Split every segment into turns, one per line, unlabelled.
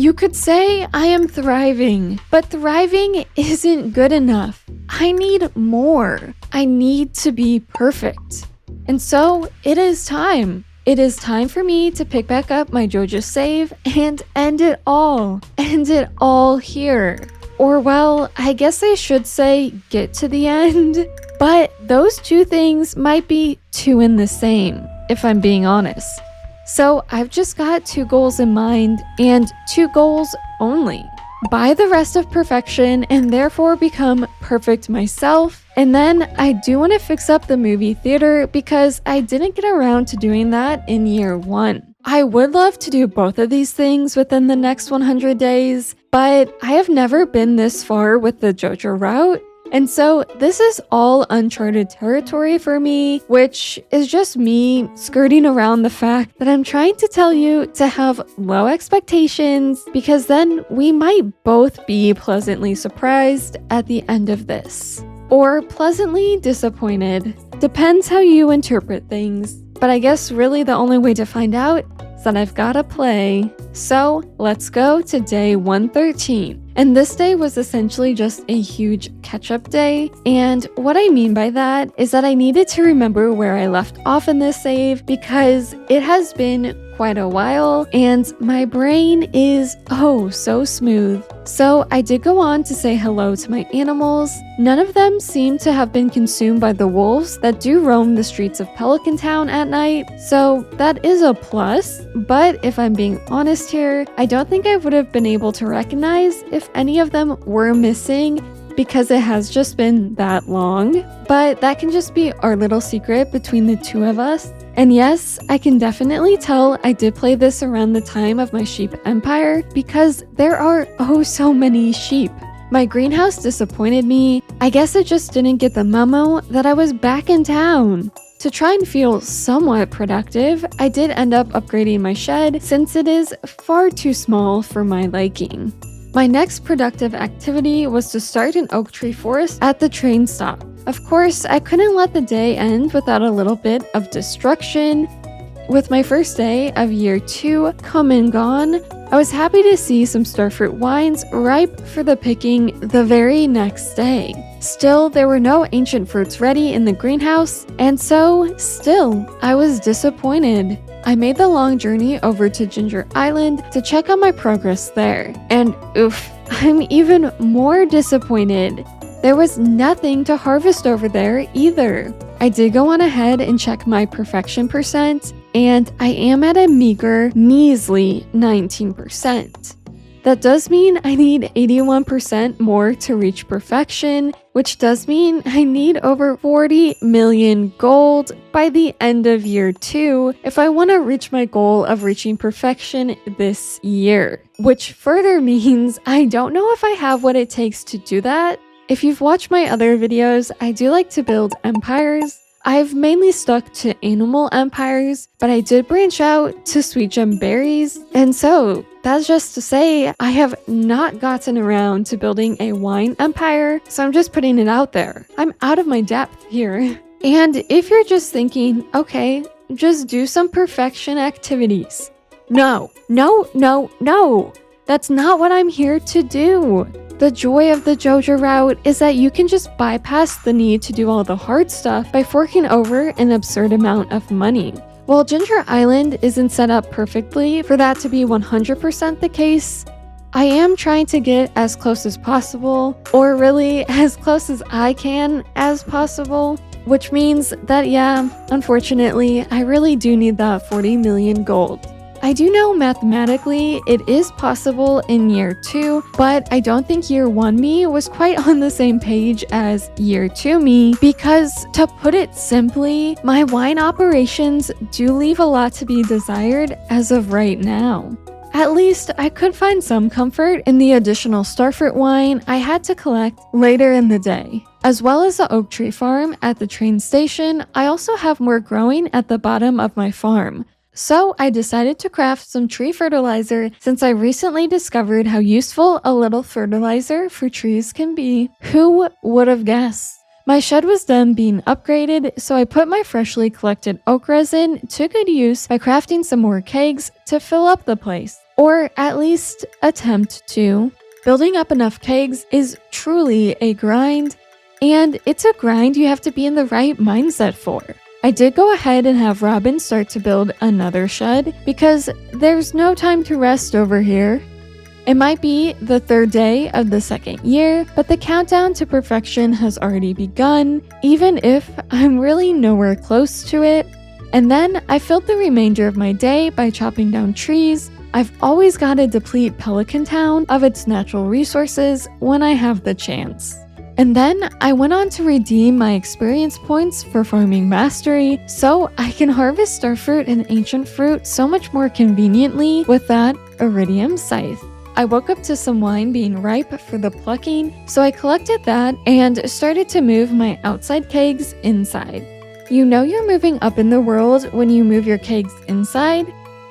You could say I am thriving, but thriving isn't good enough. I need more. I need to be perfect. And so it is time. It is time for me to pick back up my Joja save and end it all. End it all here. Or well, I guess I should say get to the end. But those two things might be two in the same, if I'm being honest. So I've just got 2 goals in mind, and 2 goals only. Buy the rest of perfection and therefore become perfect myself. And then I do want to fix up the movie theater because I didn't get around to doing that in year 1. I would love to do both of these things within the next 100 days, but I have never been this far with the Joja route. And so this is all uncharted territory for me, which is just me skirting around the fact that I'm trying to tell you to have low expectations, because then we might both be pleasantly surprised at the end of this. Or pleasantly disappointed. Depends how you interpret things. But I guess really the only way to find out is that I've gotta play. So let's go to day 113. And this day was essentially just a huge catch-up day. And what I mean by that is that I needed to remember where I left off in this save because it has been quite a while and my brain is oh so smooth. So I did go on to say hello to my animals. None of them seem to have been consumed by the wolves that do roam the streets of Pelican Town at night, so that is a plus. But if I'm being honest here, I don't think I would have been able to recognize if any of them were missing because it has just been that long. But that can just be our little secret between the two of us. And yes, I can definitely tell I did play this around the time of my sheep empire because there are oh so many sheep. My greenhouse disappointed me. I guess it just didn't get the memo that I was back in town. To try and feel somewhat productive, I did end up upgrading my shed since it is far too small for my liking. My next productive activity was to start an oak tree forest at the train stop. Of course, I couldn't let the day end without a little bit of destruction. With my first day of year 2 come and gone, I was happy to see some starfruit wines ripe for the picking the very next day. Still, there were no ancient fruits ready in the greenhouse, and so, still, I was disappointed. I made the long journey over to Ginger Island to check on my progress there, and oof, I'm even more disappointed. There was nothing to harvest over there either. I did go on ahead and check my perfection percent, and I am at a meager, measly 19%. That does mean I need 81% more to reach perfection, which does mean I need over 40 million gold by the end of year 2 if I want to reach my goal of reaching perfection this year. Which further means I don't know if I have what it takes to do that. If you've watched my other videos, I do like to build empires. I've mainly stuck to animal empires, but I did branch out to sweet gem berries, and so that's just to say I have not gotten around to building a wine empire, so I'm just putting it out there. I'm out of my depth here. And if you're just thinking, okay, just do some perfection activities. No, that's not what I'm here to do. The joy of the Joja route is that you can just bypass the need to do all the hard stuff by forking over an absurd amount of money. While Ginger Island isn't set up perfectly for that to be 100% the case, I am trying to get as close as possible, or really as close as I can as possible, which means that yeah, unfortunately, I really do need that 40 million gold. I do know mathematically it is possible in year 2, but I don't think year 1 me was quite on the same page as year 2 me because, to put it simply, my wine operations do leave a lot to be desired as of right now. At least I could find some comfort in the additional starfruit wine I had to collect later in the day. As well as the oak tree farm at the train station, I also have more growing at the bottom of my farm. So I decided to craft some tree fertilizer since I recently discovered how useful a little fertilizer for trees can be. Who would have guessed? My shed was done being upgraded, so I put my freshly collected oak resin to good use by crafting some more kegs to fill up the place. or at least attempt to. Building up enough kegs is truly a grind, and it's a grind you have to be in the right mindset for. I did go ahead and have Robin start to build another shed because there's no time to rest over here. It might be the 3rd day of the 2nd year, but the countdown to perfection has already begun, even if I'm really nowhere close to it. And then I filled the remainder of my day by chopping down trees. I've always got to deplete Pelican Town of its natural resources when I have the chance. And then I went on to redeem my experience points for farming mastery, so I can harvest starfruit and ancient fruit so much more conveniently with that iridium scythe. I woke up to some wine being ripe for the plucking, so I collected that and started to move my outside kegs inside. You know you're moving up in the world when you move your kegs inside,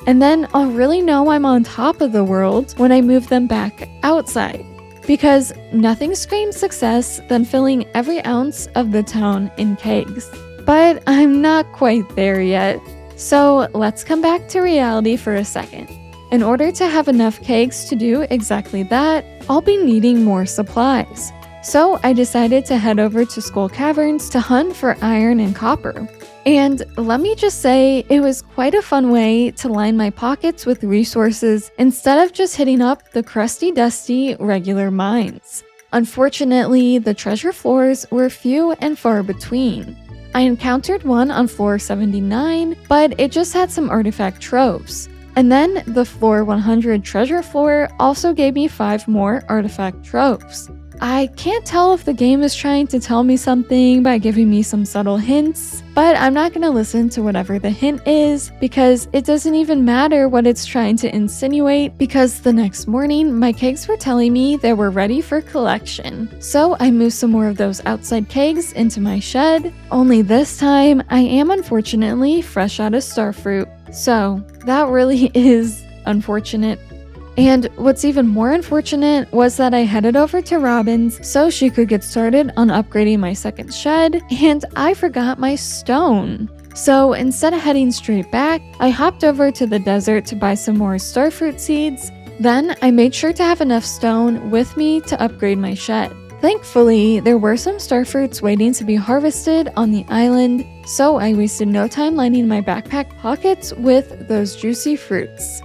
and then I'll really know I'm on top of the world when I move them back outside. Because nothing screams success than filling every ounce of the town in kegs. But I'm not quite there yet. So let's come back to reality for a second. In order to have enough kegs to do exactly that, I'll be needing more supplies. So I decided to head over to Skull Caverns to hunt for iron and copper. And let me just say, it was quite a fun way to line my pockets with resources instead of just hitting up the crusty dusty regular mines. Unfortunately, the treasure floors were few and far between. I encountered one on floor 79, but it just had some artifact troves. And then the floor 100 treasure floor also gave me 5 more artifact troves. I can't tell if the game is trying to tell me something by giving me some subtle hints, but I'm not going to listen to whatever the hint is because it doesn't even matter what it's trying to insinuate, because the next morning my kegs were telling me they were ready for collection. So I moved some more of those outside kegs into my shed, only this time I am unfortunately fresh out of starfruit. So that really is unfortunate. And what's even more unfortunate was that I headed over to Robin's so she could get started on upgrading my second shed, and I forgot my stone. So instead of heading straight back, I hopped over to the desert to buy some more starfruit seeds. Then I made sure to have enough stone with me to upgrade my shed. Thankfully, there were some starfruits waiting to be harvested on the island, so I wasted no time lining my backpack pockets with those juicy fruits.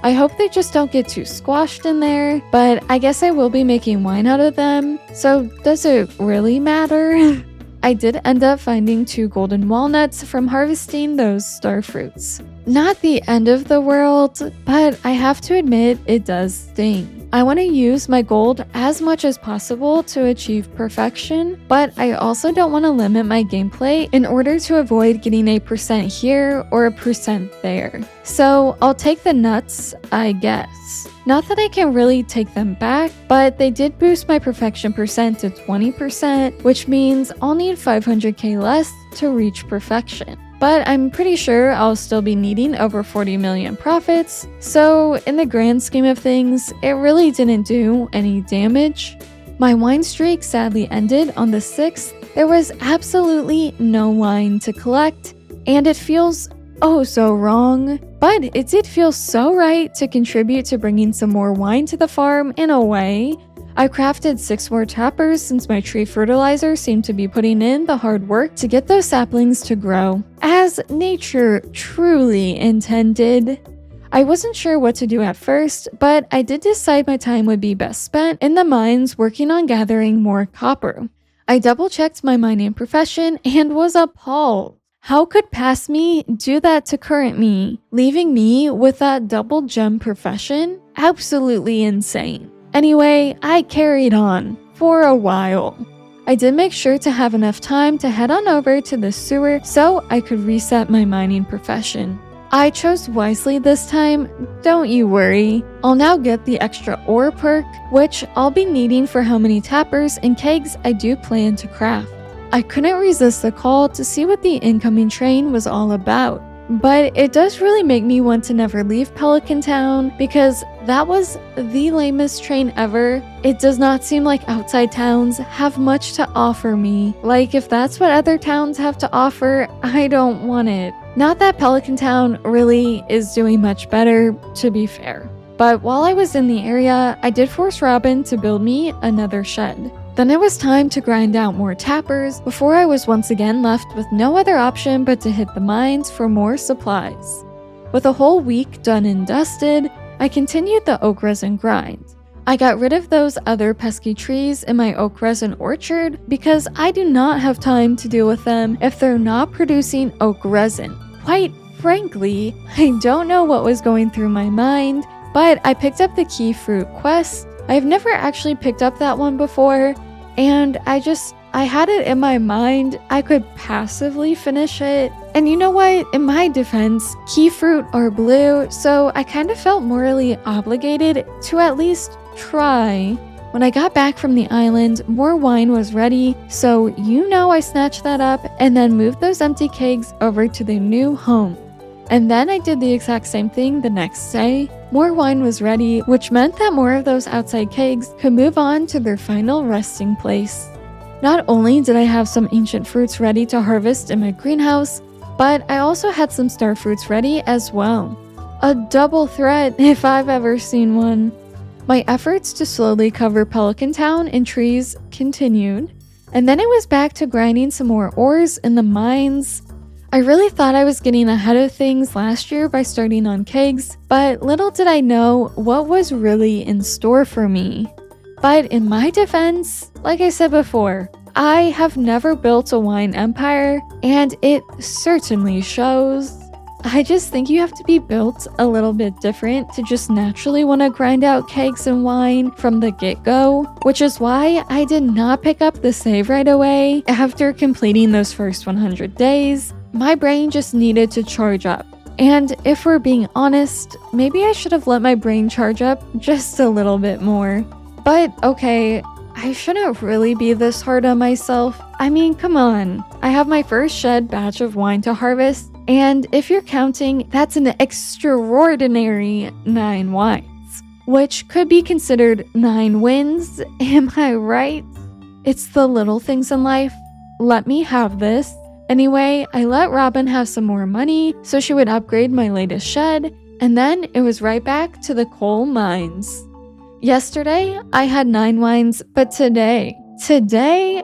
I hope they just don't get too squashed in there, but I guess I will be making wine out of them, so does it really matter? I did end up finding 2 golden walnuts from harvesting those starfruits. Not the end of the world, but I have to admit it does sting. I want to use my gold as much as possible to achieve perfection, but I also don't want to limit my gameplay in order to avoid getting a % here or a % there. So I'll take the nuts, I guess. Not that I can really take them back, but they did boost my perfection % to 20%, which means I'll need 500k less to reach perfection. But I'm pretty sure I'll still be needing over 40 million profits, so in the grand scheme of things, it really didn't do any damage. My wine streak sadly ended on the 6th. There was absolutely no wine to collect, and it feels oh so wrong, but it did feel so right to contribute to bringing some more wine to the farm in a way. I crafted 6 more tappers since my tree fertilizer seemed to be putting in the hard work to get those saplings to grow, as nature truly intended. I wasn't sure what to do at first, but I did decide my time would be best spent in the mines working on gathering more copper. I double-checked my mining profession and was appalled. How could past me do that to current me, leaving me with that double gem profession? Absolutely insane. Anyway, I carried on for a while. I did make sure to have enough time to head on over to the sewer so I could reset my mining profession. I chose wisely this time, don't you worry. I'll now get the extra ore perk, which I'll be needing for how many tappers and kegs I do plan to craft. I couldn't resist the call to see what the incoming train was all about. But it does really make me want to never leave Pelican Town because that was the lamest train ever. It does not seem like outside towns have much to offer me. Like if that's what other towns have to offer, I don't want it. Not that Pelican Town really is doing much better, to be fair. But while I was in the area, I did force Robin to build me another shed. Then it was time to grind out more tappers before I was once again left with no other option but to hit the mines for more supplies. With a whole week done and dusted, I continued the oak resin grind. I got rid of those other pesky trees in my oak resin orchard because I do not have time to deal with them if they're not producing oak resin. Quite frankly, I don't know what was going through my mind, but I picked up the key fruit quest. I've never actually picked up that one before, and I had it in my mind I could passively finish it. And you know what? In my defense, key fruit are blue, so I kind of felt morally obligated to at least try. When I got back from the island, more wine was ready, so I snatched that up and then moved those empty kegs over to their new home. And then I did the exact same thing the next day. More wine was ready, which meant that more of those outside kegs could move on to their final resting place. Not only did I have some ancient fruits ready to harvest in my greenhouse, but I also had some star fruits ready as well. A double threat if I've ever seen one. My efforts to slowly cover Pelican Town in trees continued, and then it was back to grinding some more ores in the mines. I really thought I was getting ahead of things last year by starting on kegs, but little did I know what was really in store for me. But in my defense, like I said before, I have never built a wine empire, and it certainly shows. I just think you have to be built a little bit different to just naturally want to grind out kegs and wine from the get-go, which is why I did not pick up the save right away after completing those first 100 days. My brain just needed to charge up. And if we're being honest, maybe I should have let my brain charge up just a little bit more. But okay, I shouldn't really be this hard on myself. I mean, come on. I have my first shed batch of wine to harvest, and if you're counting, that's an extraordinary 9 wines, which could be considered 9 wins, am I right? It's the little things in life. Let me have this. Anyway, I let Robin have some more money so she would upgrade my latest shed, and then it was right back to the coal mines. Yesterday, I had 9 wines, but today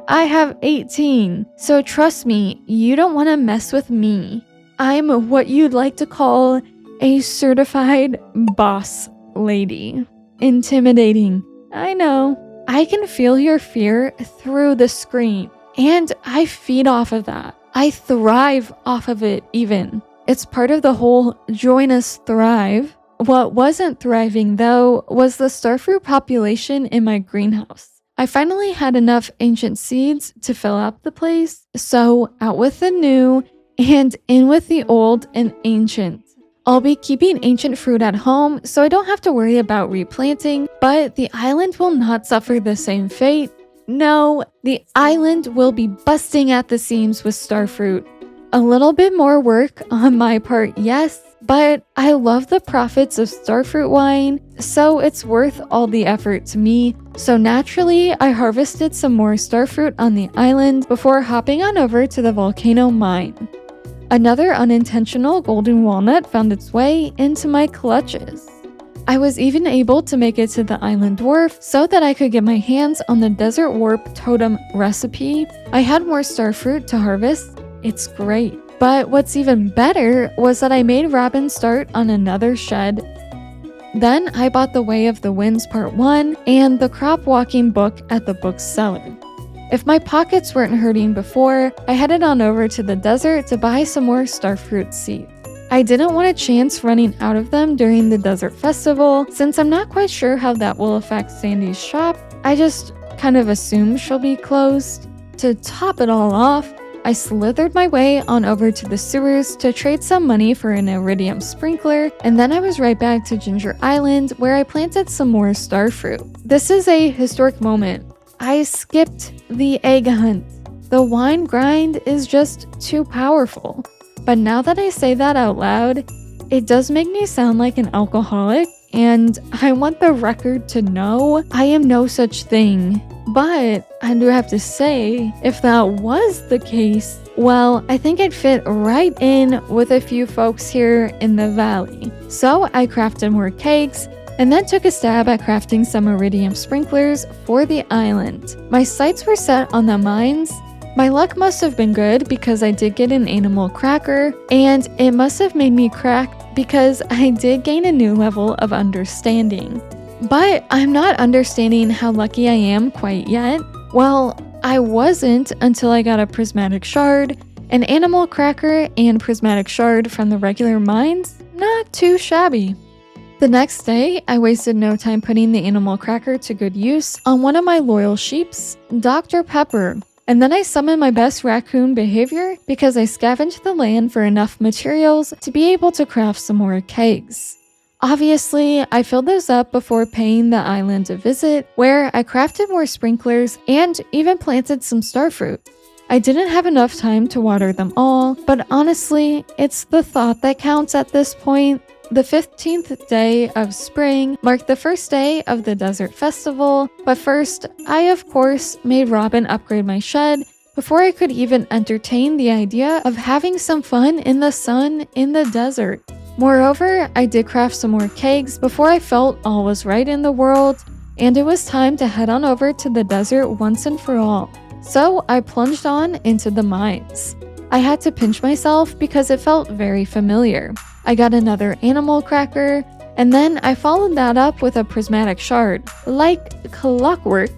I have 18. So trust me, you don't want to mess with me. I'm what you'd like to call a certified boss lady. Intimidating. I know. I can feel your fear through the screen, and I feed off of that. I thrive off of it even. It's part of the whole join us thrive. What wasn't thriving though was the starfruit population in my greenhouse. I finally had enough ancient seeds to fill up the place, so out with the new and in with the old and ancient. I'll be keeping ancient fruit at home so I don't have to worry about replanting, but the island will not suffer the same fate. No, the island will be busting at the seams with starfruit. A little bit more work on my part, yes, but I love the profits of starfruit wine, so it's worth all the effort to me. So naturally, I harvested some more starfruit on the island before hopping on over to the volcano mine. Another unintentional golden walnut found its way into my clutches. I was even able to make it to the island dwarf so that I could get my hands on the desert warp totem recipe. I had more starfruit to harvest. It's great. But what's even better was that I made Robin start on another shed. Then I bought The Way of the Winds Part 1 and the Crop Walking book at the bookseller. If my pockets weren't hurting before, I headed on over to the desert to buy some more starfruit seeds. I didn't want a chance running out of them during the desert festival, since I'm not quite sure how that will affect Sandy's shop. I just kind of assume she'll be closed. To top it all off, I slithered my way on over to the sewers to trade some money for an iridium sprinkler, and then I was right back to Ginger Island where I planted some more starfruit. This is a historic moment. I skipped the egg hunt. The wine grind is just too powerful. But now that I say that out loud, it does make me sound like an alcoholic, and I want the record to know I am no such thing. But I do have to say, if that was the case, well, I think I'd fit right in with a few folks here in the valley. So I crafted more kegs, and then took a stab at crafting some iridium sprinklers for the island. My sights were set on the mines. My luck must have been good because I did get an animal cracker, and it must have made me crack because I did gain a new level of understanding. But I'm not understanding how lucky I am quite yet. Well, I wasn't until I got a prismatic shard, an animal cracker, and prismatic shard from the regular mines. Not too shabby. The next day, I wasted no time putting the animal cracker to good use on one of my loyal sheeps, Dr. Pepper. And then I summoned my best raccoon behavior because I scavenged the land for enough materials to be able to craft some more kegs. Obviously, I filled those up before paying the island a visit, where I crafted more sprinklers and even planted some starfruit. I didn't have enough time to water them all, but honestly, it's the thought that counts at this point. The 15th day of spring marked the first day of the desert festival, but first, I of course made Robin upgrade my shed before I could even entertain the idea of having some fun in the sun in the desert. Moreover, I did craft some more kegs before I felt all was right in the world, and it was time to head on over to the desert once and for all. So I plunged on into the mines. I had to pinch myself because it felt very familiar. I got another animal cracker, and then I followed that up with a prismatic shard, like clockwork.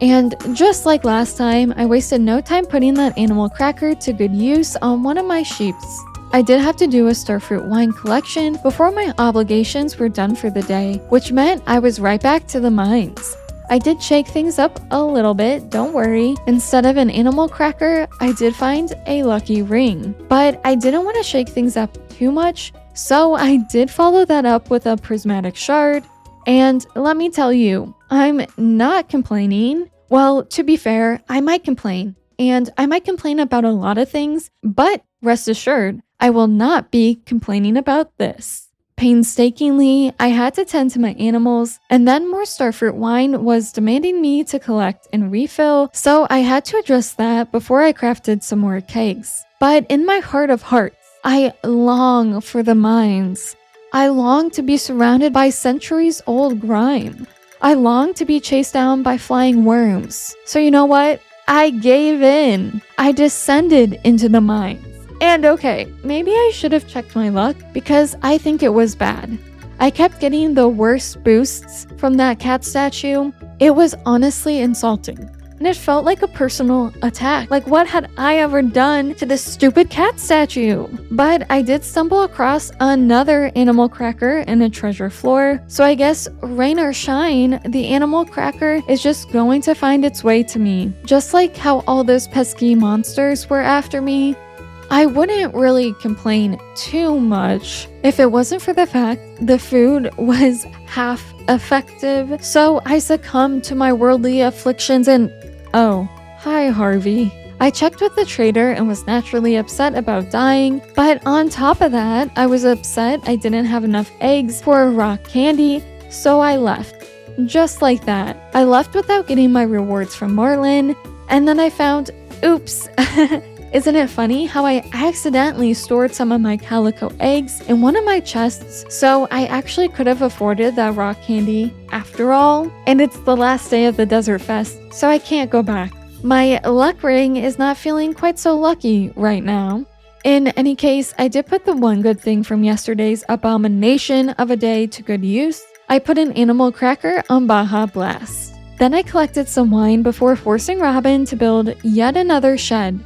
And just like last time, I wasted no time putting that animal cracker to good use on one of my sheeps. I did have to do a starfruit wine collection before my obligations were done for the day, which meant I was right back to the mines. I did shake things up a little bit, don't worry. Instead of an animal cracker, I did find a lucky ring. But I didn't want to shake things up too much, so I did follow that up with a prismatic shard. And let me tell you, I'm not complaining. Well, to be fair, I might complain. And I might complain about a lot of things, but rest assured, I will not be complaining about this. Painstakingly, I had to tend to my animals, and then more starfruit wine was demanding me to collect and refill, so I had to address that before I crafted some more kegs. But in my heart of hearts, I long for the mines. I long to be surrounded by centuries-old grime. I long to be chased down by flying worms. So you know what? I gave in. I descended into the mines. And okay, maybe I should have checked my luck because I think it was bad. I kept getting the worst boosts from that cat statue. It was honestly insulting. And it felt like a personal attack. Like, what had I ever done to this stupid cat statue? But I did stumble across another animal cracker in a treasure floor. So I guess, rain or shine, the animal cracker is just going to find its way to me. Just like how all those pesky monsters were after me. I wouldn't really complain too much if it wasn't for the fact the food was half effective, so I succumbed to my worldly afflictions and... Oh, hi Harvey. I checked with the trader and was naturally upset about dying, but on top of that, I was upset I didn't have enough eggs for a rock candy, so I left. Just like that. I left without getting my rewards from Marlin, and then I found... Oops! Isn't it funny how I accidentally stored some of my calico eggs in one of my chests, so I actually could have afforded that rock candy after all? And it's the last day of the Desert Fest, so I can't go back. My luck ring is not feeling quite so lucky right now. In any case, I did put the one good thing from yesterday's abomination of a day to good use. I put an animal cracker on Baja Blast. Then I collected some wine before forcing Robin to build yet another shed.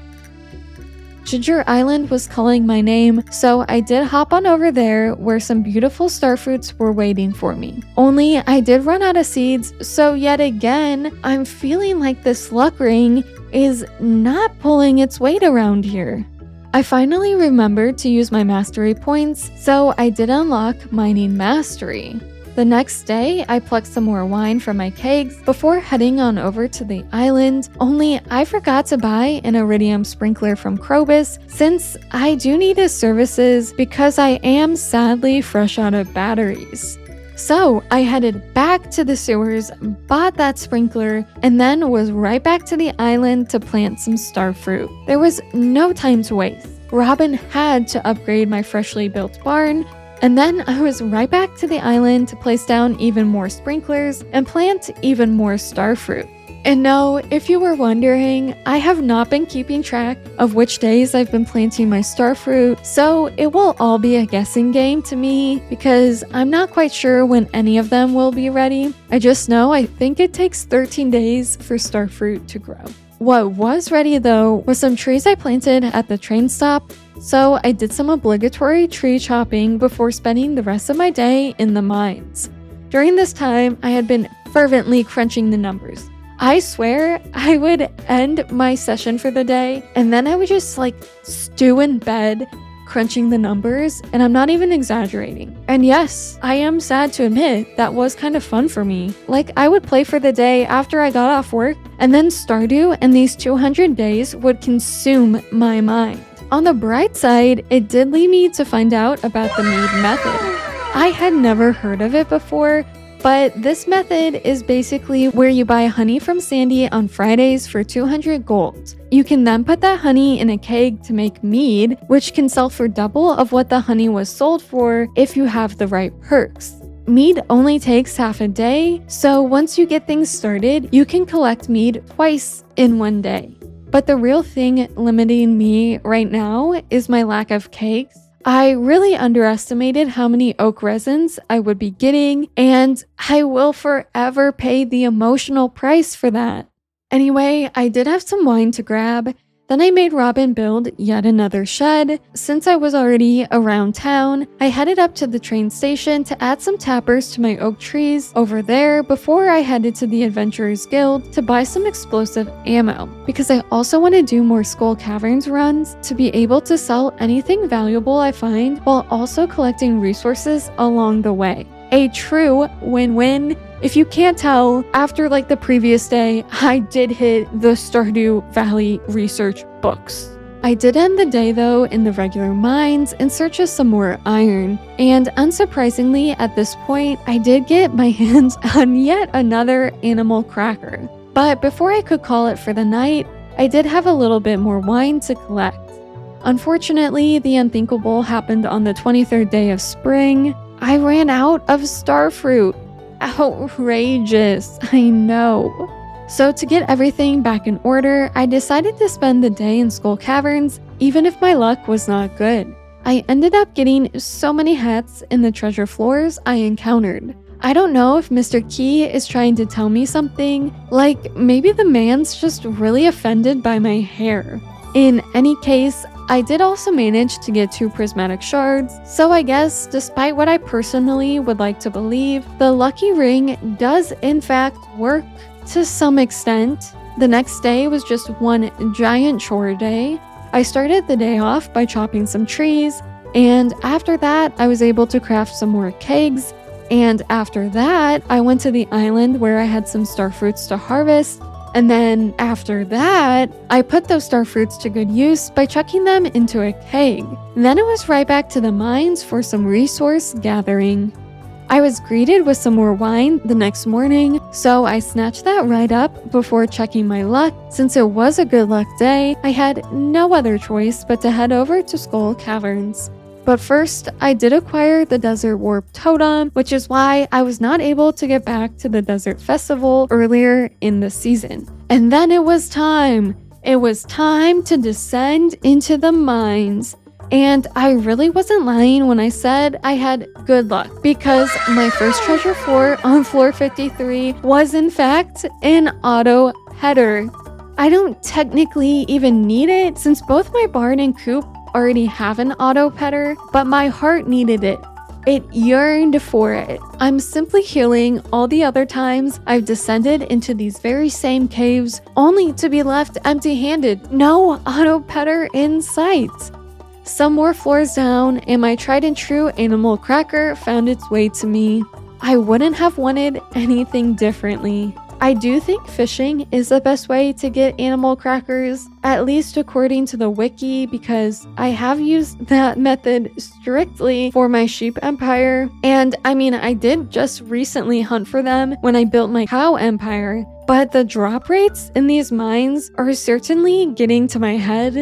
Ginger Island was calling my name, so I did hop on over there where some beautiful starfruits were waiting for me. Only I did run out of seeds, so yet again, I'm feeling like this luck ring is not pulling its weight around here. I finally remembered to use my mastery points, so I did unlock mining mastery. The next day, I plucked some more wine from my kegs before heading on over to the island, only I forgot to buy an iridium sprinkler from Krobus since I do need his services because I am sadly fresh out of batteries. So I headed back to the sewers, bought that sprinkler, and then was right back to the island to plant some starfruit. There was no time to waste. Robin had to upgrade my freshly built barn, And then I was right back to the island to place down even more sprinklers and plant even more starfruit. And no, if you were wondering, I have not been keeping track of which days I've been planting my starfruit, so it will all be a guessing game to me because I'm not quite sure when any of them will be ready. I just know I think it takes 13 days for starfruit to grow. What was ready though was some trees I planted at the train stop, so I did some obligatory tree chopping before spending the rest of my day in the mines. During this time, I had been fervently crunching the numbers. I swear I would end my session for the day and then I would just stew in bed crunching the numbers, and I'm not even exaggerating. And yes, I am sad to admit that was kind of fun for me. I would play for the day after I got off work, and then Stardew and these 200 days would consume my mind. On the bright side, it did lead me to find out about the mead method. I had never heard of it before, but this method is basically where you buy honey from Sandy on Fridays for 200 gold. You can then put that honey in a keg to make mead, which can sell for double of what the honey was sold for if you have the right perks. Mead only takes half a day, so once you get things started, you can collect mead twice in one day. But the real thing limiting me right now is my lack of kegs. I really underestimated how many oak resins I would be getting, and I will forever pay the emotional price for that. Anyway, I did have some wine to grab. Then I made Robin build yet another shed. Since I was already around town, I headed up to the train station to add some tappers to my oak trees over there before I headed to the Adventurers Guild to buy some explosive ammo, because I also want to do more Skull Caverns runs to be able to sell anything valuable I find while also collecting resources along the way. A true win-win. If you can't tell, after the previous day, I did hit the Stardew Valley research books. I did end the day though in the regular mines in search of some more iron, and unsurprisingly at this point, I did get my hands on yet another animal cracker. But before I could call it for the night, I did have a little bit more wine to collect. Unfortunately, the unthinkable happened on the 23rd day of spring. I ran out of starfruit. Outrageous, I know. So to get everything back in order, I decided to spend the day in Skull Caverns, even if my luck was not good. I ended up getting so many hats in the treasure floors I encountered. I don't know if Mr. Key is trying to tell me something, maybe the man's just really offended by my hair. In any case, I did also manage to get 2 prismatic shards, so I guess despite what I personally would like to believe, the lucky ring does in fact work to some extent. The next day was just one giant chore day. I started the day off by chopping some trees, and after that I was able to craft some more kegs, and after that I went to the island where I had some starfruits to harvest. And then after that, I put those starfruits to good use by chucking them into a keg. Then it was right back to the mines for some resource gathering. I was greeted with some more wine the next morning, so I snatched that right up before checking my luck. Since it was a good luck day, I had no other choice but to head over to Skull Caverns. But first, I did acquire the Desert Warp Totem, which is why I was not able to get back to the Desert Festival earlier in the season. And then it was time. It was time to descend into the mines. And I really wasn't lying when I said I had good luck, because my first treasure floor on floor 53 was in fact an auto header. I don't technically even need it since both my barn and coop already have an auto petter, but my heart needed it. It yearned for it. I'm simply healing all the other times I've descended into these very same caves only to be left empty-handed. No auto petter in sight. Some more floors down, and my tried and true animal cracker found its way to me. I wouldn't have wanted anything differently. I do think fishing is the best way to get animal crackers, at least according to the wiki, because I have used that method strictly for my sheep empire. And I did just recently hunt for them when I built my cow empire, but the drop rates in these mines are certainly getting to my head,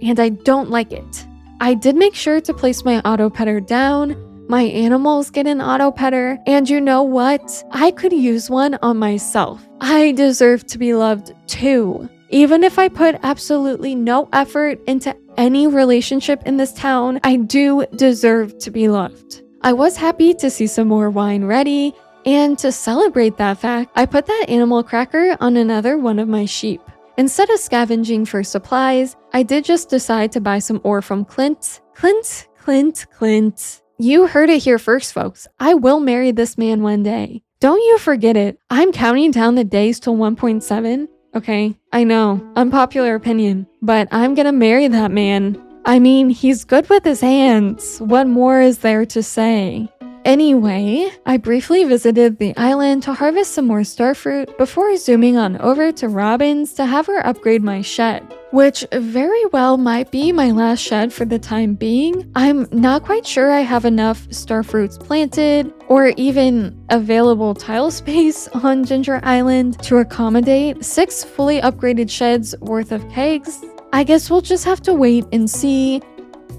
and I don't like it. I did make sure to place my auto petter down. my animals get an auto petter, and you know what? I could use one on myself. I deserve to be loved too. Even if I put absolutely no effort into any relationship in this town, I do deserve to be loved. I was happy to see some more wine ready, and to celebrate that fact, I put that animal cracker on another one of my sheep. Instead of scavenging for supplies, I did just decide to buy some ore from Clint. Clint. You heard it here first, folks. I will marry this man one day. Don't you forget it. I'm counting down the days till 1.7. Okay, I know, unpopular opinion, but I'm gonna marry that man. I mean, he's good with his hands. What more is there to say? Anyway, I briefly visited the island to harvest some more starfruit before zooming on over to Robin's to have her upgrade my shed, which very well might be my last shed for the time being. I'm not quite sure I have enough starfruits planted or even available tile space on Ginger Island to accommodate 6 fully upgraded sheds worth of kegs. I guess we'll just have to wait and see.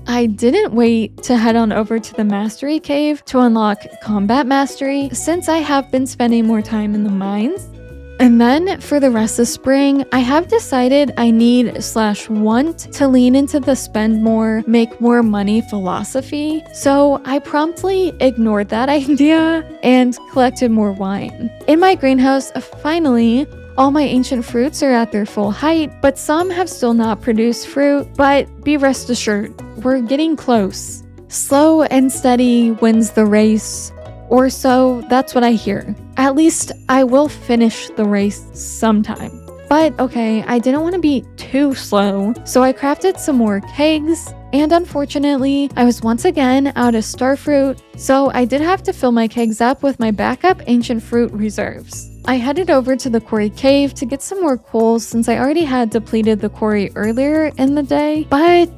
I didn't wait to head on over to the Mastery Cave to unlock Combat Mastery since I have been spending more time in the mines. And then for the rest of spring, I have decided I need/want to lean into the spend more, make more money philosophy. So I promptly ignored that idea and collected more wine. In my greenhouse, finally, all my ancient fruits are at their full height, but some have still not produced fruit. But be rest assured, we're getting close. Slow and steady wins the race, or so that's what I hear. At least I will finish the race sometime. But okay, I didn't want to be too slow, so I crafted some more kegs. And unfortunately, I was once again out of starfruit, so I did have to fill my kegs up with my backup ancient fruit reserves. I headed over to the quarry cave to get some more coal since I already had depleted the quarry earlier in the day. But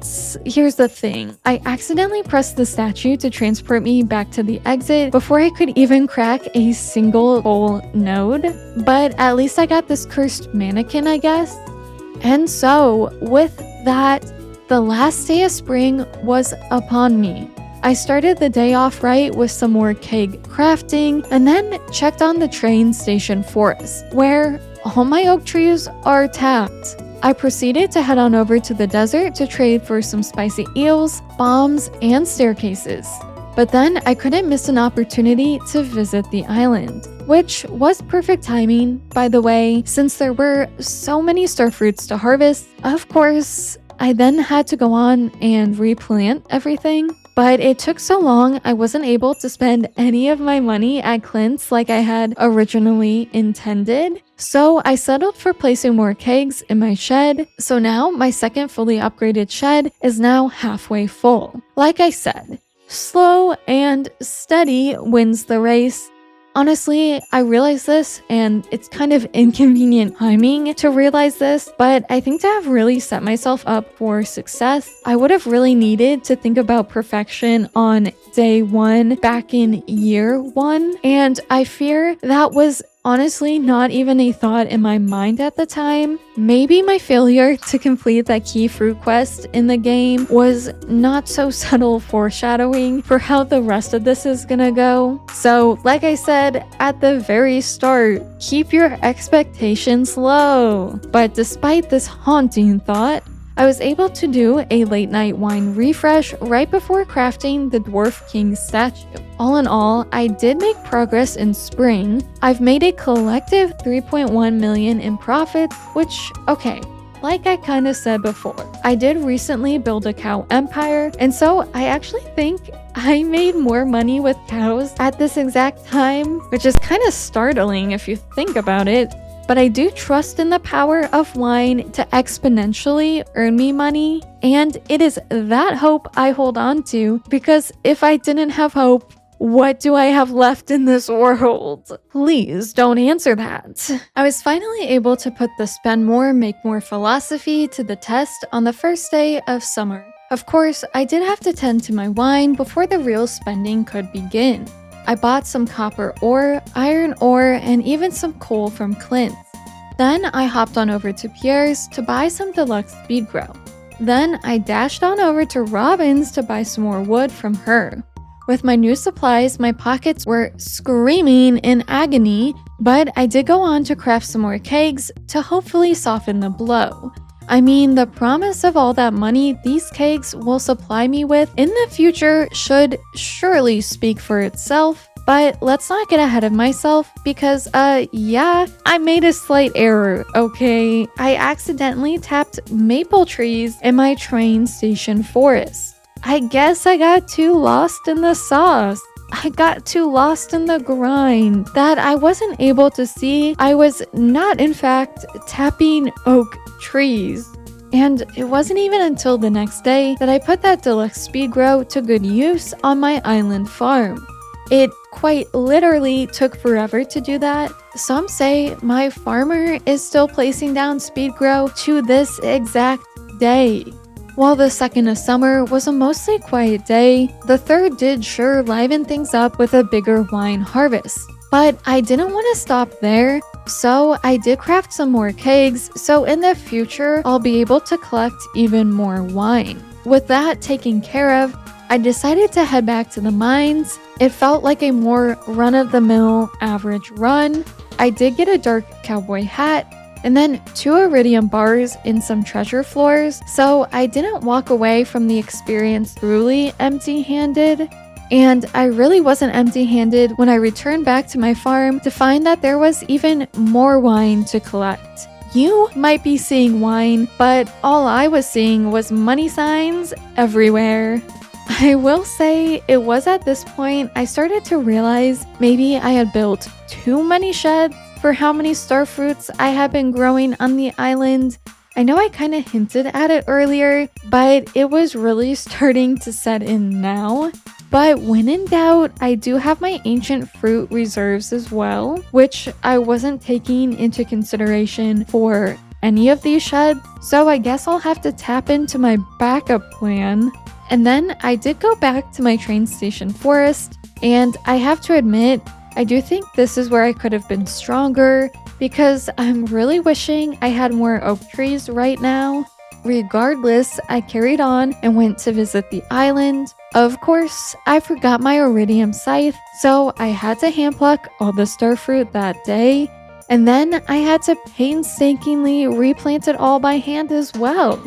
here's the thing. I accidentally pressed the statue to transport me back to the exit before I could even crack a single coal node. But at least I got this cursed mannequin, I guess. And so, with that, the last day of spring was upon me. I started the day off right with some more keg crafting and then checked on the train station forest, where all my oak trees are tapped. I proceeded to head on over to the desert to trade for some spicy eels, bombs, and staircases. But then I couldn't miss an opportunity to visit the island, which was perfect timing, by the way, since there were so many starfruits to harvest. Of course, I then had to go on and replant everything. But it took so long, I wasn't able to spend any of my money at Clint's like I had originally intended. So I settled for placing more kegs in my shed. So now my second fully upgraded shed is now halfway full. Like I said, slow and steady wins the race. Honestly, I realize this, and it's kind of inconvenient timing to realize this, but I think to have really set myself up for success, I would have really needed to think about perfection on day 1 back in year 1, and I fear that was honestly not even a thought in my mind at the time. Maybe my failure to complete that key fruit quest in the game was not so subtle foreshadowing for how the rest of this is gonna go. So, like I said at the very start, keep your expectations low. But despite this haunting thought, I was able to do a late night wine refresh right before crafting the Dwarf King statue. All in all, I did make progress in spring. I've made a collective 3.1 million in profits, which, okay, like I kind of said before, I did recently build a cow empire, and so I actually think I made more money with cows at this exact time, which is kind of startling if you think about it. But I do trust in the power of wine to exponentially earn me money, and it is that hope I hold on to, because if I didn't have hope, what do I have left in this world? Please don't answer that. I was finally able to put the spend more, make more philosophy to the test on the first day of summer. Of course, I did have to tend to my wine before the real spending could begin. I bought some copper ore, iron ore, and even some coal from Clint's. Then I hopped on over to Pierre's to buy some deluxe speed grow. Then I dashed on over to Robin's to buy some more wood from her. With my new supplies, my pockets were screaming in agony, but I did go on to craft some more kegs to hopefully soften the blow. I mean, the promise of all that money these kegs will supply me with in the future should surely speak for itself. But let's not get ahead of myself because, yeah, I made a slight error, okay? I accidentally tapped maple trees in my train station forest. I guess I got too lost in the sauce. I got too lost in the grind that I wasn't able to see I was not, in fact, tapping oak trees. And it wasn't even until the next day that I put that deluxe speed grow to good use on my island farm. It quite literally took forever to do that. Some say my farmer is still placing down speed grow to this exact day. While the second of summer was a mostly quiet day, the third did sure liven things up with a bigger wine harvest. But I didn't want to stop there, so I did craft some more kegs, so in the future I'll be able to collect even more wine. With that taken care of, I decided to head back to the mines. It felt like a more run-of-the-mill average run. I did get a dark cowboy hat, and then 2 iridium bars and some treasure floors, so I didn't walk away from the experience truly empty-handed. And I really wasn't empty-handed when I returned back to my farm to find that there was even more wine to collect. You might be seeing wine, but all I was seeing was money signs everywhere. I will say it was at this point I started to realize maybe I had built too many sheds for how many starfruits I had been growing on the island. I know I kind of hinted at it earlier, but it was really starting to set in now. But when in doubt, I do have my ancient fruit reserves as well, which I wasn't taking into consideration for any of these sheds, so I guess I'll have to tap into my backup plan. And then I did go back to my train station forest, and I have to admit, I do think this is where I could have been stronger, because I'm really wishing I had more oak trees right now. Regardless, I carried on and went to visit the island. Of course, I forgot my iridium scythe, so I had to hand pluck all the starfruit that day, and then I had to painstakingly replant it all by hand as well.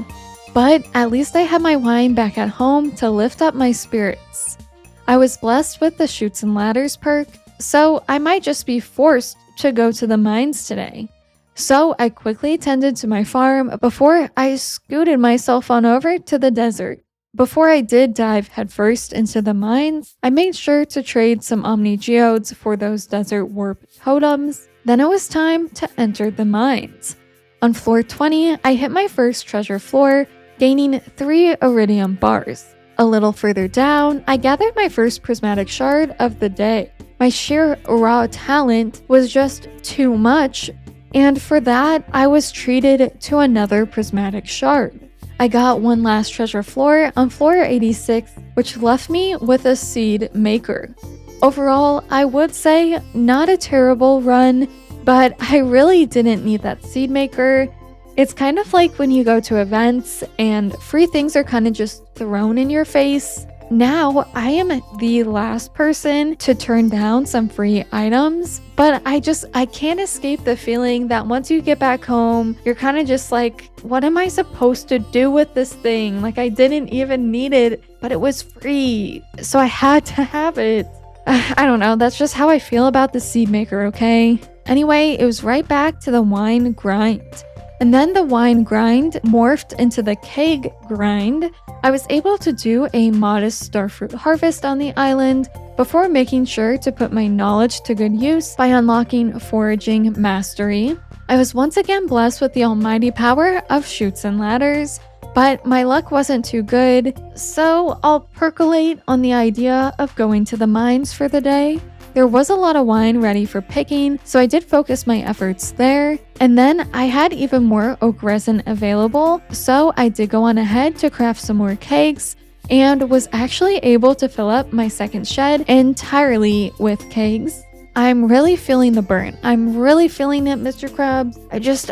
But at least I had my wine back at home to lift up my spirits. I was blessed with the Chutes and Ladders perk, so I might just be forced to go to the mines today. So I quickly tended to my farm before I scooted myself on over to the desert. Before I did dive headfirst into the mines, I made sure to trade some Omni Geodes for those desert warp totems. Then it was time to enter the mines. On floor 20, I hit my first treasure floor, gaining 3 iridium bars. A little further down, I gathered my first prismatic shard of the day. My sheer raw talent was just too much, and for that, I was treated to another prismatic shard. I got one last treasure floor on floor 86, which left me with a seed maker. Overall, I would say not a terrible run, but I really didn't need that seed maker. It's kind of like when you go to events and free things are kind of just thrown in your face. Now, I am the last person to turn down some free items, but I can't escape the feeling that once you get back home, you're kind of just like, what am I supposed to do with this thing? Like, I didn't even need it, but it was free, so I had to have it. I don't know, that's just how I feel about the seed maker, okay? Anyway, it was right back to the wine grind. And then the wine grind morphed into the keg grind. I was able to do a modest starfruit harvest on the island before making sure to put my knowledge to good use by unlocking foraging mastery. I was once again blessed with the almighty power of Chutes and Ladders, but my luck wasn't too good, so I'll percolate on the idea of going to the mines for the day. There was a lot of wine ready for picking, so I did focus my efforts there. And then I had even more oak resin available, so I did go on ahead to craft some more kegs and was actually able to fill up my second shed entirely with kegs. I'm really feeling the burn. I'm really feeling it, Mr. Krabs.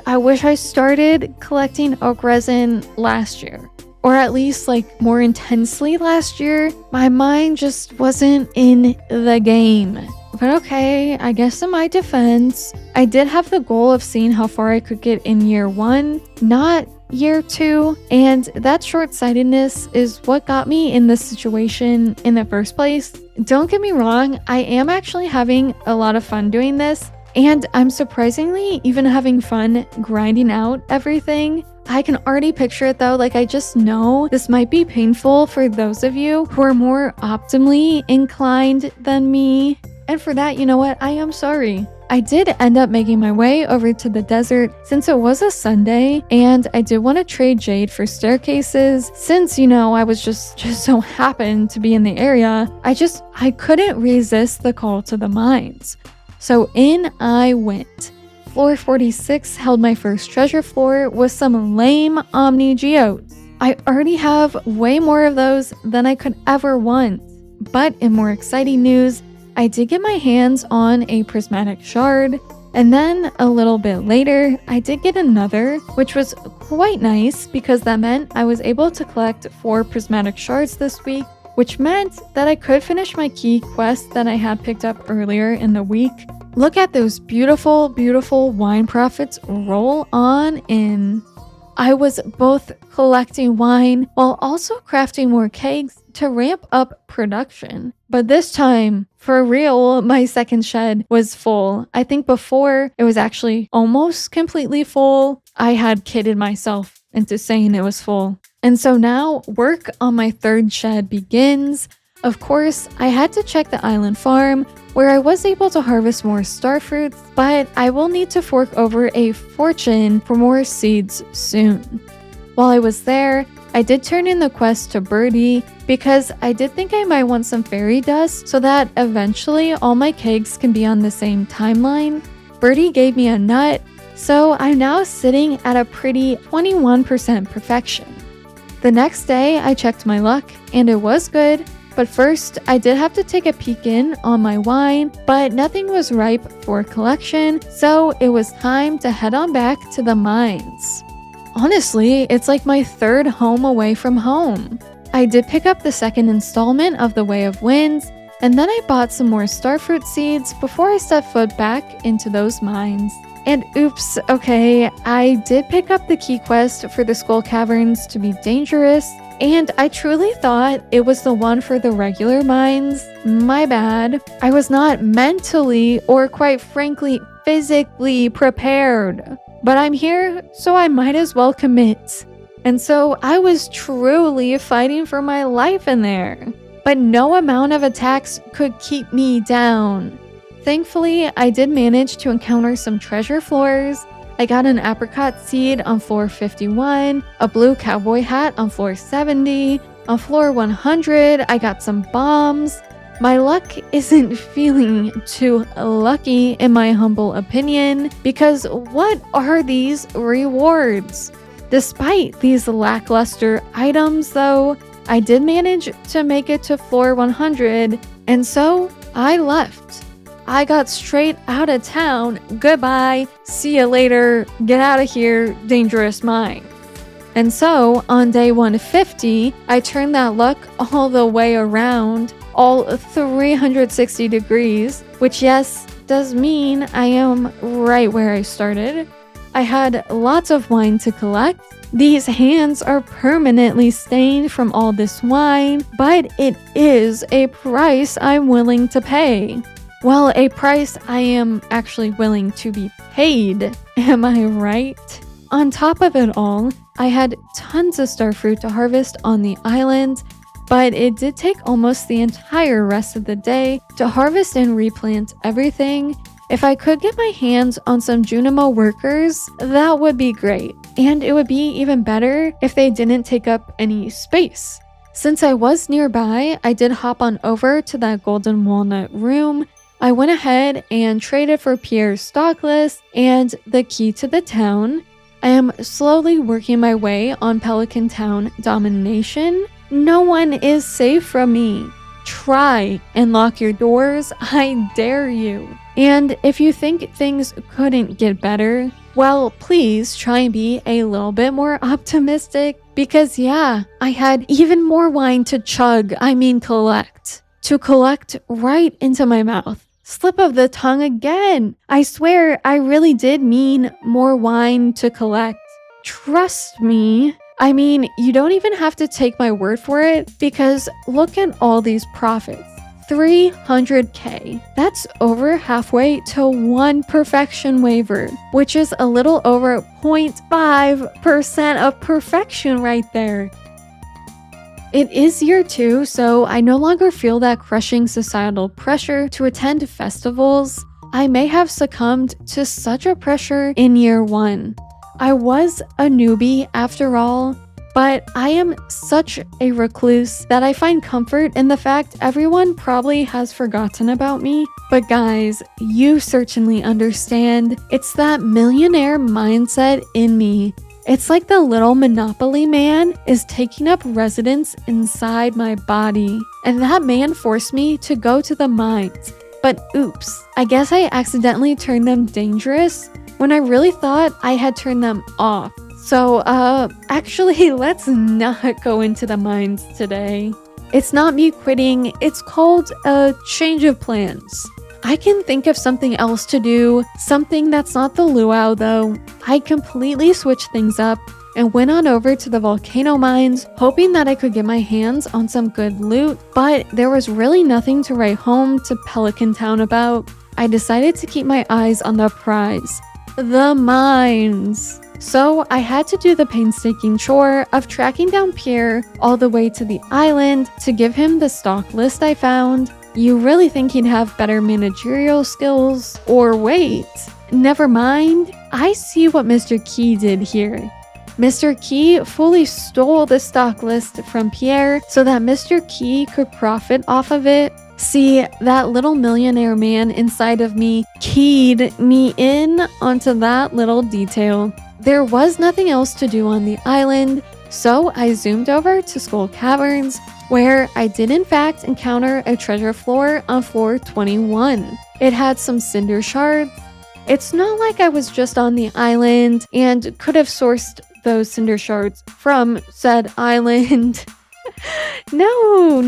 I wish I started collecting oak resin last year. or at least like more intensely last year, my mind just wasn't in the game. But okay, I guess in my defense, I did have the goal of seeing how far I could get in year 1, not year 2, and that short-sightedness is what got me in this situation in the first place. Don't get me wrong, I am actually having a lot of fun doing this, and I'm surprisingly even having fun grinding out everything. I can already picture it though, like I just know this might be painful for those of you who are more optimally inclined than me. And for that, you know what? I am sorry. I did end up making my way over to the desert since it was a Sunday, and I did want to trade jade for staircases since, I was just so happened to be in the area. I couldn't resist the call to the mines. So in I went. Floor 46 held my first treasure floor with some lame Omni Geodes. I already have way more of those than I could ever want. But in more exciting news, I did get my hands on a prismatic shard, and then a little bit later, I did get another, which was quite nice because that meant I was able to collect 4 prismatic shards this week, which meant that I could finish my key quest that I had picked up earlier in the week. Look at those beautiful, beautiful wine profits roll on in. I was both collecting wine while also crafting more kegs to ramp up production. But this time, for real, my second shed was full. I think before it was actually almost completely full. I had kidded myself into saying it was full. And so now work on my third shed begins. Of course, I had to check the island farm where I was able to harvest more starfruits, but I will need to fork over a fortune for more seeds soon. While I was there, I did turn in the quest to Birdie because I did think I might want some fairy dust so that eventually all my kegs can be on the same timeline. Birdie gave me a nut, so I'm now sitting at a pretty 21% perfection. The next day, I checked my luck and it was good. But first, I did have to take a peek in on my wine, but nothing was ripe for collection, so it was time to head on back to the mines. Honestly, it's like my third home away from home. I did pick up the second installment of the Way of Winds, and then I bought some more starfruit seeds before I stepped foot back into those mines. And oops, okay, I did pick up the key quest for the Skull Caverns to be dangerous, and I truly thought it was the one for the regular mines. My bad. I was not mentally or quite frankly physically prepared. But I'm here, so I might as well commit. And so I was truly fighting for my life in there. But no amount of attacks could keep me down. Thankfully, I did manage to encounter some treasure floors. I got an apricot seed on floor 51, a blue cowboy hat on floor 70, on floor 100 I got some bombs. My luck isn't feeling too lucky in my humble opinion, because what are these rewards? Despite these lackluster items though, I did manage to make it to floor 100, and so I left. I got straight out of town. Goodbye. See you later. Get out of here. Dangerous mine. And so on day 150, I turned that luck all the way around, all 360 degrees, which yes, does mean I am right where I started. I had lots of wine to collect. These hands are permanently stained from all this wine, but it is a price I'm willing to pay. Well, a price I am actually willing to be paid, am I right? On top of it all, I had tons of starfruit to harvest on the island, but it did take almost the entire rest of the day to harvest and replant everything. If I could get my hands on some Junimo workers, that would be great, and it would be even better if they didn't take up any space. Since I was nearby, I did hop on over to that golden walnut room. I went ahead and traded for Pierre's stock list and the key to the town. I am slowly working my way on Pelican Town domination. No one is safe from me. Try and lock your doors, I dare you. And if you think things couldn't get better, well, please try and be a little bit more optimistic. Because yeah, I had even more wine to collect. To collect right into my mouth. Slip of the tongue again. I swear I really did mean more wine to collect. Trust me. I mean, you don't even have to take my word for it because look at all these profits. 300K. That's over halfway to one perfection waiver, which is a little over 0.5% of perfection right there. It is year 2, so I no longer feel that crushing societal pressure to attend festivals. I may have succumbed to such a pressure in year 1. I was a newbie after all, but I am such a recluse that I find comfort in the fact everyone probably has forgotten about me. But guys, you certainly understand. It's that millionaire mindset in me. It's like the little Monopoly man is taking up residence inside my body. And that man forced me to go to the mines. But oops, I guess I accidentally turned them dangerous when I really thought I had turned them off. So, actually, let's not go into the mines today. It's not me quitting, it's called a change of plans. I can think of something else to do, something that's not the luau though. I completely switched things up and went on over to the volcano mines, hoping that I could get my hands on some good loot, but there was really nothing to write home to Pelican Town about. I decided to keep my eyes on the prize, the mines. So I had to do the painstaking chore of tracking down Pierre all the way to the island to give him the stock list I found. You really think he'd have better managerial skills? Or wait, never mind. I see what Mr. Key did here. Mr. Key fully stole the stock list from Pierre so that Mr. Key could profit off of it. See, that little millionaire man inside of me keyed me in onto that little detail. There was nothing else to do on the island, so I zoomed over to Skull Caverns, where I did in fact encounter a treasure floor on floor 21. It had some cinder shards. It's not like I was just on the island and could have sourced those cinder shards from said island. No,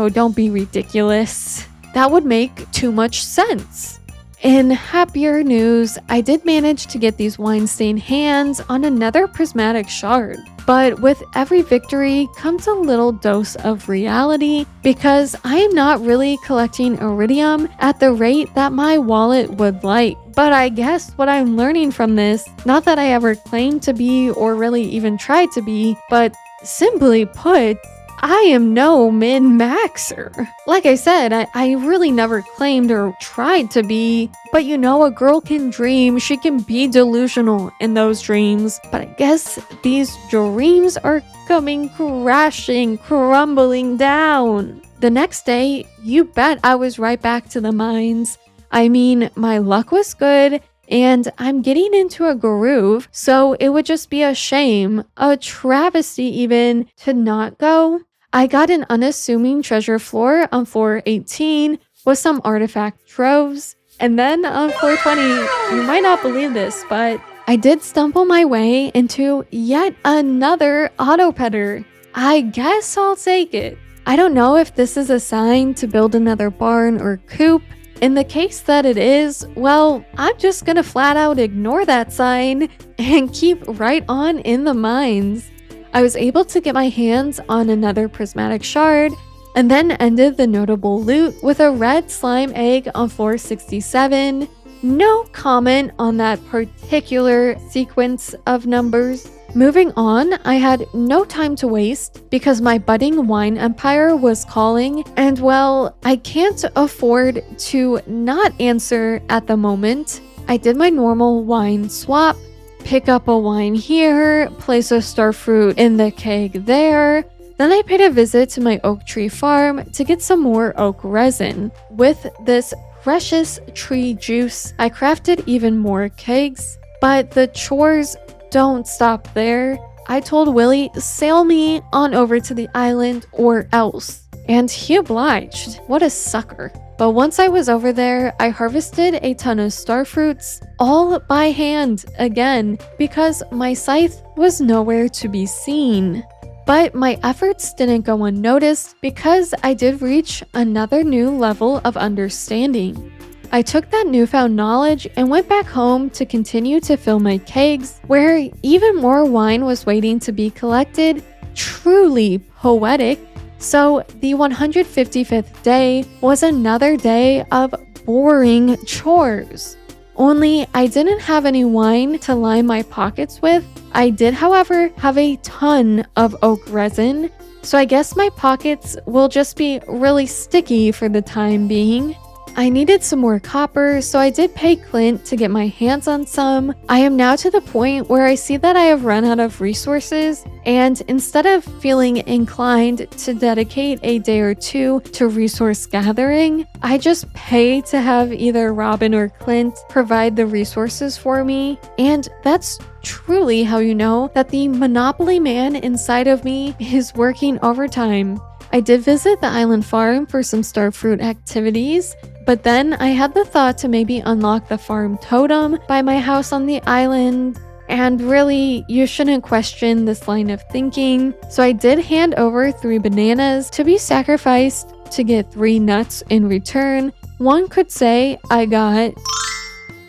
don't be ridiculous. That would make too much sense. In happier news, I did manage to get these wine-stained hands on another prismatic shard. But with every victory comes a little dose of reality because I am not really collecting iridium at the rate that my wallet would like. But I guess what I'm learning from this, not that I ever claimed to be or really even tried to be, but simply put, I am no min-maxer. Like I said, I really never claimed or tried to be, but you know, a girl can dream, she can be delusional in those dreams. But I guess these dreams are coming crashing, crumbling down. The next day, you bet I was right back to the mines. I mean, my luck was good, and I'm getting into a groove, so it would just be a shame, a travesty even, to not go. I got an unassuming treasure floor on floor 18 with some artifact troves. And then on floor 20, you might not believe this, but I did stumble my way into yet another auto-petter. I guess I'll take it. I don't know if this is a sign to build another barn or coop. In the case that it is, well, I'm just gonna flat out ignore that sign and keep right on in the mines. I was able to get my hands on another prismatic shard and then ended the notable loot with a red slime egg on floor 67. No comment on that particular sequence of numbers. Moving on, I had no time to waste because my budding wine empire was calling, and well, I can't afford to not answer at the moment. I did my normal wine swap, pick up a wine here, place a starfruit in the keg there. Then I paid a visit to my oak tree farm to get some more oak resin. With this precious tree juice, I crafted even more kegs, but the chores don't stop there. I told Willie, sail me on over to the island or else. And he obliged. What a sucker. But once I was over there, I harvested a ton of star fruits, all by hand again, because my scythe was nowhere to be seen. But my efforts didn't go unnoticed because I did reach another new level of understanding. I took that newfound knowledge and went back home to continue to fill my kegs, where even more wine was waiting to be collected. Truly poetic. So the 155th day was another day of boring chores. Only I didn't have any wine to line my pockets with. I did, however, have a ton of oak resin, so I guess my pockets will just be really sticky for the time being. I needed some more copper, so I did pay Clint to get my hands on some. I am now to the point where I see that I have run out of resources, and instead of feeling inclined to dedicate a day or two to resource gathering, I just pay to have either Robin or Clint provide the resources for me, and that's truly how you know that the Monopoly man inside of me is working overtime. I did visit the island farm for some starfruit activities, but then I had the thought to maybe unlock the farm totem by my house on the island. And really, you shouldn't question this line of thinking. So I did hand over 3 bananas to be sacrificed to get 3 nuts in return. One could say I got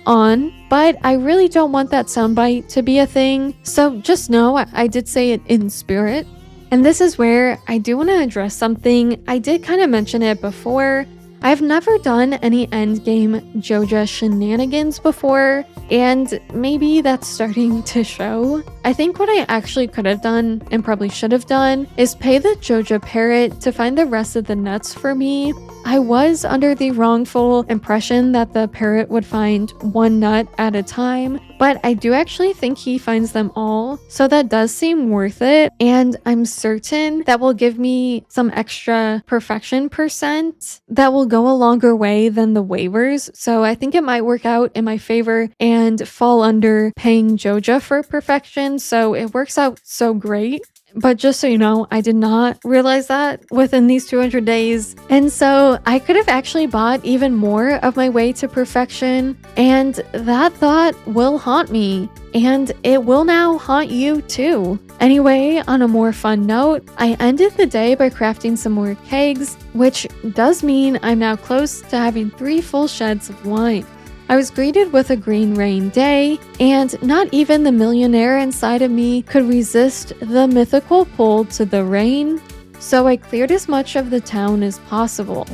on, but I really don't want that soundbite to be a thing. So just know I did say it in spirit. And this is where I do want to address something. I did kind of mention it before. I've never done any endgame Joja shenanigans before, and maybe that's starting to show. I think what I actually could have done, and probably should have done, is pay the Joja parrot to find the rest of the nuts for me. I was under the wrongful impression that the parrot would find 1 nut at a time, but I do actually think he finds them all, so that does seem worth it, and I'm certain that will give me some extra perfection percent that will go a longer way than the waivers, so I think it might work out in my favor and fall under paying Joja for perfection, so it works out so great. But just so you know, I did not realize that within these 200 days. And so I could have actually bought even more of my way to perfection. And that thought will haunt me. And it will now haunt you too. Anyway, on a more fun note, I ended the day by crafting some more kegs, which does mean I'm now close to having 3 full sheds of wine. I was greeted with a green rain day, and not even the millionaire inside of me could resist the mythical pull to the rain, so I cleared as much of the town as possible.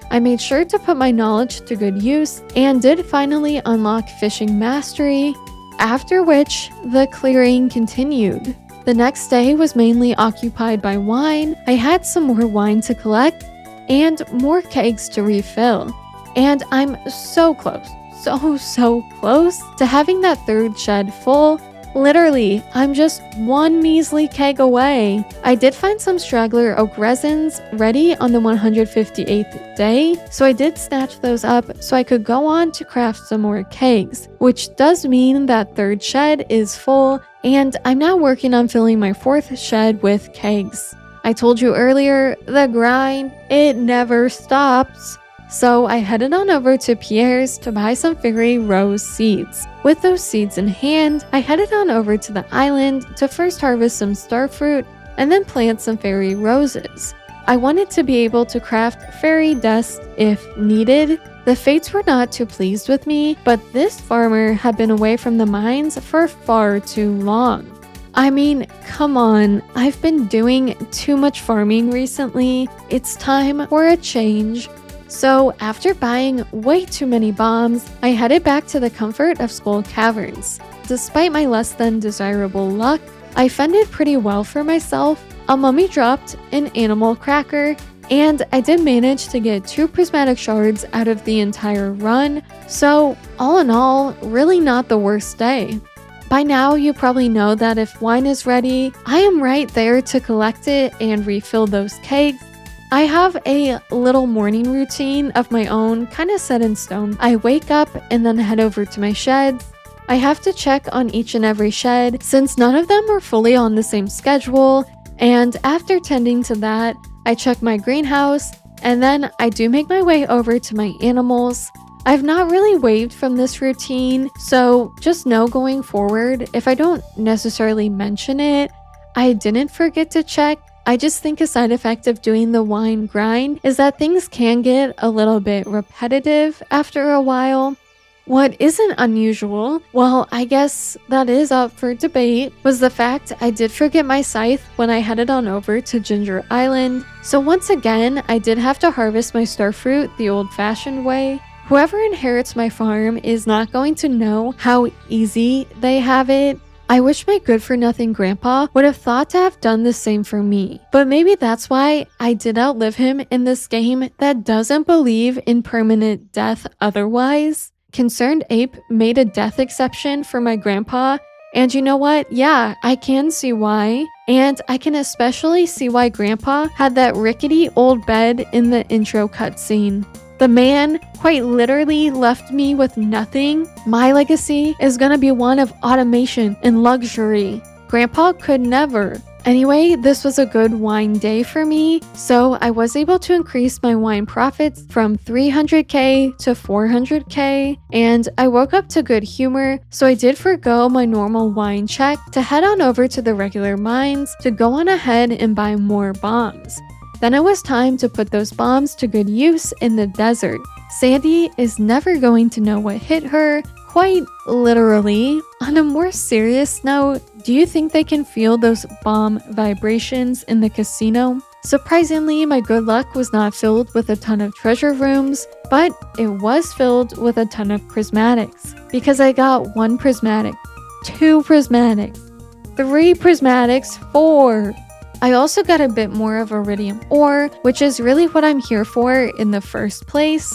I made sure to put my knowledge to good use and did finally unlock fishing mastery, after which the clearing continued. The next day was mainly occupied by wine. I had some more wine to collect and more kegs to refill, and I'm so close. So close to having that 3rd shed full. Literally, I'm just 1 measly keg away. I did find some straggler oak resins ready on the 158th day, so I did snatch those up so I could go on to craft some more kegs, which does mean that 3rd shed is full, and I'm now working on filling my 4th shed with kegs. I told you earlier, the grind, it never stops. So I headed on over to Pierre's to buy some fairy rose seeds. With those seeds in hand, I headed on over to the island to first harvest some starfruit and then plant some fairy roses. I wanted to be able to craft fairy dust if needed. The fates were not too pleased with me, but this farmer had been away from the mines for far too long. I mean, come on, I've been doing too much farming recently. It's time for a change. So after buying way too many bombs, I headed back to the comfort of Skull Caverns. Despite my less than desirable luck, I fended pretty well for myself. A mummy dropped an animal cracker, and I did manage to get 2 prismatic shards out of the entire run, so all in all, really not the worst day. By now, you probably know that if wine is ready, I am right there to collect it and refill those kegs. I have a little morning routine of my own, kind of set in stone. I wake up and then head over to my sheds. I have to check on each and every shed since none of them are fully on the same schedule, and after tending to that, I check my greenhouse, and then I do make my way over to my animals. I've not really waved from this routine, so just know going forward, if I don't necessarily mention it, I didn't forget to check. I just think a side effect of doing the wine grind is that things can get a little bit repetitive after a while. What isn't unusual, well, I guess that is up for debate, was the fact I did forget my scythe when I headed on over to Ginger Island. So once again, I did have to harvest my starfruit the old-fashioned way. Whoever inherits my farm is not going to know how easy they have it. I wish my good-for-nothing grandpa would have thought to have done the same for me. But maybe that's why I did outlive him in this game that doesn't believe in permanent death otherwise. Concerned Ape made a death exception for my grandpa, and you know what? Yeah, I can see why. And I can especially see why grandpa had that rickety old bed in the intro cutscene. The man quite literally left me with nothing. My legacy is gonna be one of automation and luxury. Grandpa could never. Anyway, this was a good wine day for me, so I was able to increase my wine profits from 300k to 400k, and I woke up to good humor, so I did forgo my normal wine check to head on over to the regular mines to go on ahead and buy more bombs. Then it was time to put those bombs to good use in the desert. Sandy is never going to know what hit her, quite literally. On a more serious note, do you think they can feel those bomb vibrations in the casino? Surprisingly, my good luck was not filled with a ton of treasure rooms, but it was filled with a ton of prismatics. Because I got 1 prismatic, 2 prismatics, 3 prismatics, 4. I also got a bit more of iridium ore, which is really what I'm here for in the first place.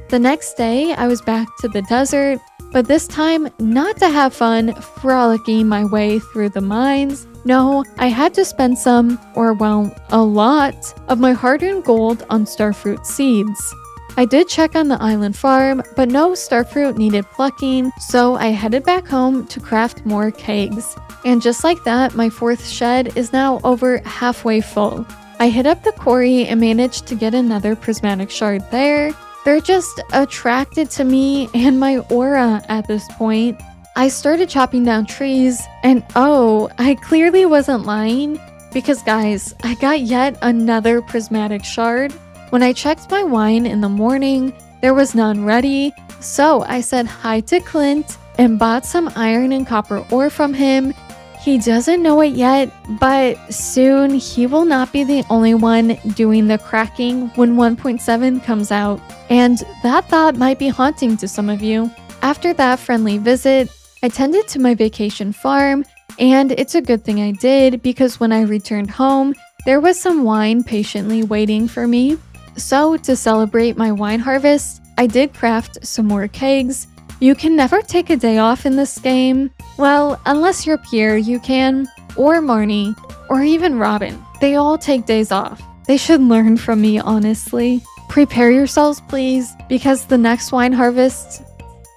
The next day, I was back to the desert, but this time not to have fun frolicking my way through the mines. No, I had to spend some, or well, a lot, of my hard-earned gold on starfruit seeds. I did check on the island farm, but no starfruit needed plucking, so I headed back home to craft more kegs. And just like that, my 4th shed is now over halfway full. I hit up the quarry and managed to get another prismatic shard there. They're just attracted to me and my aura at this point. I started chopping down trees, and oh, I clearly wasn't lying, because guys, I got yet another prismatic shard. When I checked my wine in the morning, there was none ready, so I said hi to Clint and bought some iron and copper ore from him. He doesn't know it yet, but soon he will not be the only one doing the cracking when 1.7 comes out. And that thought might be haunting to some of you. After that friendly visit, I tended to my vacation farm, and it's a good thing I did because when I returned home, there was some wine patiently waiting for me. So to celebrate my wine harvest, I did craft some more kegs. You can never take a day off in this game. Well, unless you're Pierre, you can, or Marnie, or even Robin. They all take days off. They should learn from me, honestly. Prepare yourselves, please, because the next wine harvest...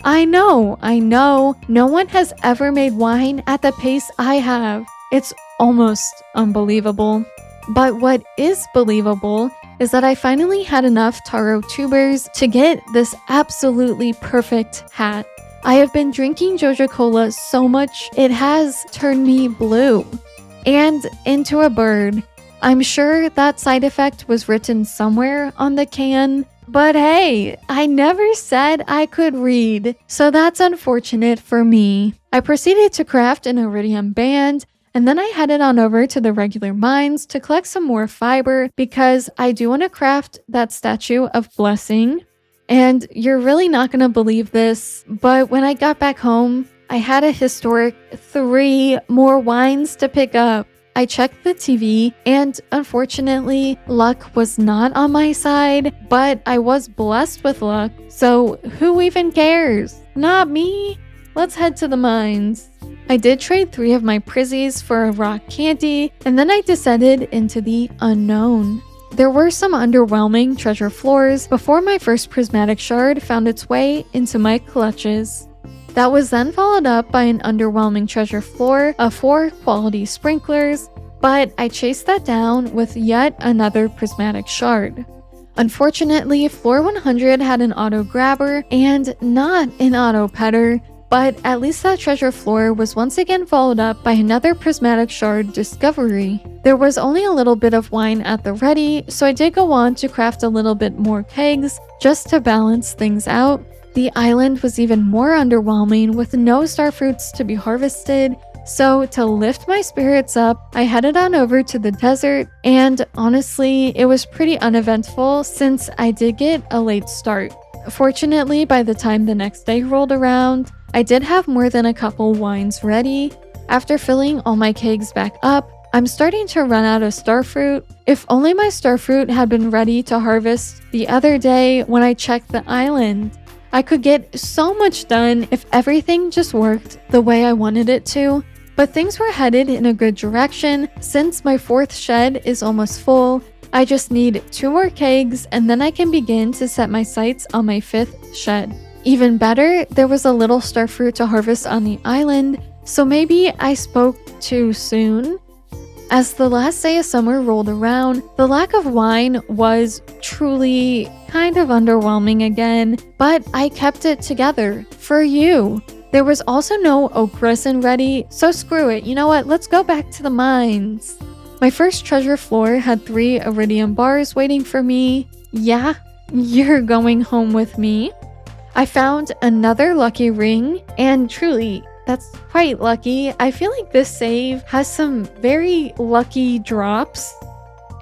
I know, no one has ever made wine at the pace I have. It's almost unbelievable. But what is believable is that I finally had enough taro tubers to get this absolutely perfect hat. I have been drinking Joja Cola so much, it has turned me blue. And into a bird. I'm sure that side effect was written somewhere on the can, but hey, I never said I could read, so that's unfortunate for me. I proceeded to craft an iridium band, and then I headed on over to the regular mines to collect some more fiber because I do want to craft that statue of blessing. And you're really not going to believe this, but when I got back home, I had a historic 3 more wines to pick up. I checked the TV, and unfortunately, luck was not on my side, but I was blessed with luck, so who even cares? Not me. Let's head to the mines. I did trade 3 of my prizzies for a rock candy, and then I descended into the unknown. There were some underwhelming treasure floors before my first prismatic shard found its way into my clutches. That was then followed up by an underwhelming treasure floor of 4 quality sprinklers, but I chased that down with yet another prismatic shard. Unfortunately, floor 100 had an auto grabber and not an auto petter, but at least that treasure floor was once again followed up by another prismatic shard discovery. There was only a little bit of wine at the ready, so I did go on to craft a little bit more kegs just to balance things out. The island was even more underwhelming with no starfruits to be harvested, so to lift my spirits up, I headed on over to the desert, and honestly, it was pretty uneventful since I did get a late start. Fortunately, by the time the next day rolled around, I did have more than a couple wines ready. After filling all my kegs back up, I'm starting to run out of starfruit. If only my starfruit had been ready to harvest the other day when I checked the island. I could get so much done if everything just worked the way I wanted it to. But things were headed in a good direction since my 4th shed is almost full. I just need 2 more kegs and then I can begin to set my sights on my 5th shed. Even better, there was a little starfruit to harvest on the island, so maybe I spoke too soon. As the last day of summer rolled around, the lack of wine was truly kind of underwhelming again, but I kept it together for you. There was also no oak resin ready, so screw it. You know what? Let's go back to the mines. My first treasure floor had 3 iridium bars waiting for me. Yeah, you're going home with me. I found another lucky ring, and truly, that's quite lucky. I feel like this save has some very lucky drops.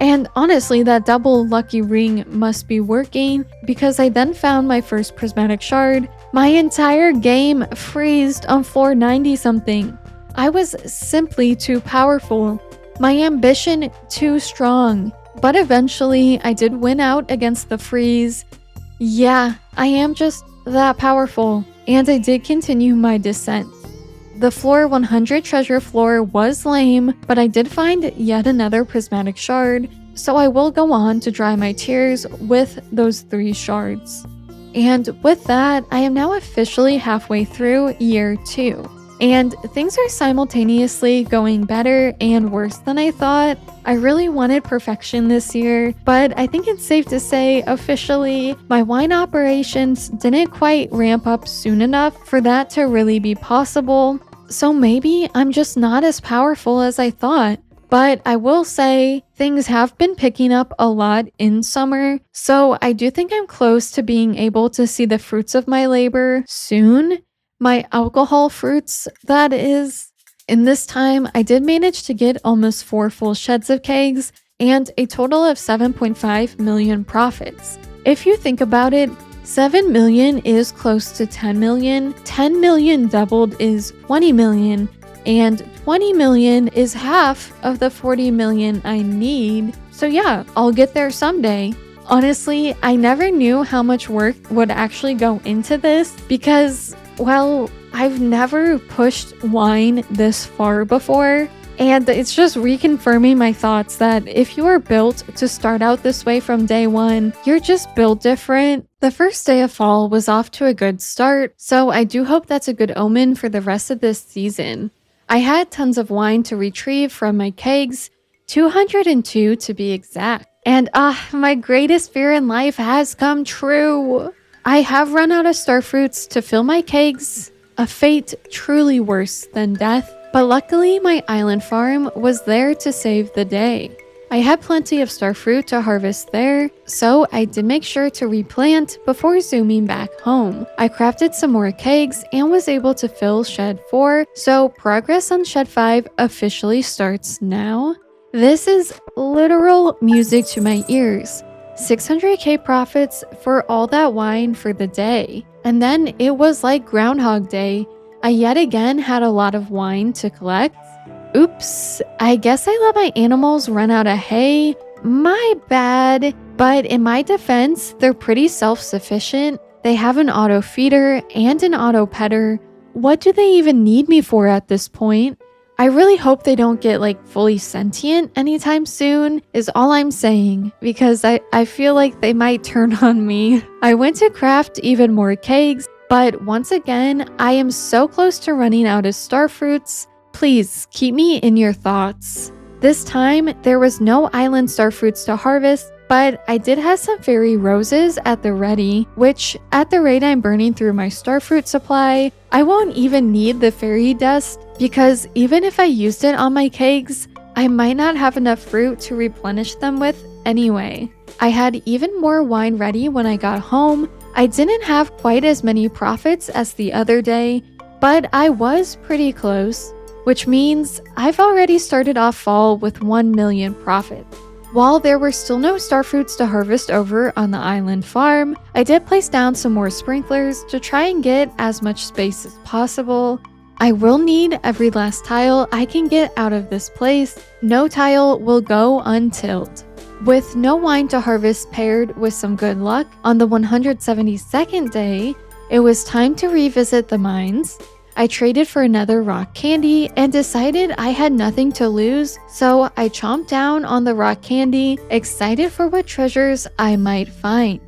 And honestly, that double lucky ring must be working because I then found my first prismatic shard. My entire game freezed on floor 90 something. I was simply too powerful. My ambition too strong. But eventually, I did win out against the freeze. Yeah, I am just that powerful. And I did continue my descent. The floor 100 treasure floor was lame, but I did find yet another prismatic shard, so I will go on to dry my tears with those 3 shards. And with that, I am now officially halfway through year 2. And things are simultaneously going better and worse than I thought. I really wanted perfection this year, but I think it's safe to say officially my wine operations didn't quite ramp up soon enough for that to really be possible. So maybe I'm just not as powerful as I thought. But I will say things have been picking up a lot in summer, so I do think I'm close to being able to see the fruits of my labor soon. My alcohol fruits, that is. In this time, I did manage to get almost 4 full sheds of kegs and a total of 7.5 million profits. If you think about it, 7 million is close to 10 million. 10 million doubled is 20 million. And 20 million is half of the 40 million I need. So yeah, I'll get there someday. Honestly, I never knew how much work would actually go into this because, well, I've never pushed wine this far before. And it's just reconfirming my thoughts that if you are built to start out this way from day one, you're just built different. The first day of fall was off to a good start, so I do hope that's a good omen for the rest of this season. I had tons of wine to retrieve from my kegs, 202 to be exact. And my greatest fear in life has come true. I have run out of starfruits to fill my kegs, a fate truly worse than death. But luckily, my island farm was there to save the day. I had plenty of starfruit to harvest there, so I did make sure to replant before zooming back home. I crafted some more kegs and was able to fill shed 4, so progress on shed 5 officially starts now. This is literal music to my ears. 600k profits for all that wine for the day. And then it was like Groundhog Day. I yet again had a lot of wine to collect. Oops, I guess I let my animals run out of hay. My bad. But in my defense, they're pretty self-sufficient. They have an auto feeder and an auto petter. What do they even need me for at this point? I really hope they don't get like fully sentient anytime soon is all I'm saying, because I feel like they might turn on me. I went to craft even more kegs, but once again, I am so close to running out of starfruits. Please keep me in your thoughts. This time, there was no island starfruits to harvest, but I did have some fairy roses at the ready, which at the rate I'm burning through my starfruit supply, I won't even need the fairy dust because even if I used it on my kegs, I might not have enough fruit to replenish them with anyway. I had even more wine ready when I got home. I didn't have quite as many profits as the other day, but I was pretty close, which means I've already started off fall with 1 million profit. While there were still no starfruits to harvest over on the island farm, I did place down some more sprinklers to try and get as much space as possible. I will need every last tile I can get out of this place. No tile will go untilled. With no wine to harvest paired with some good luck, on the 172nd day, it was time to revisit the mines. I traded for another rock candy and decided I had nothing to lose, so I chomped down on the rock candy, excited for what treasures I might find.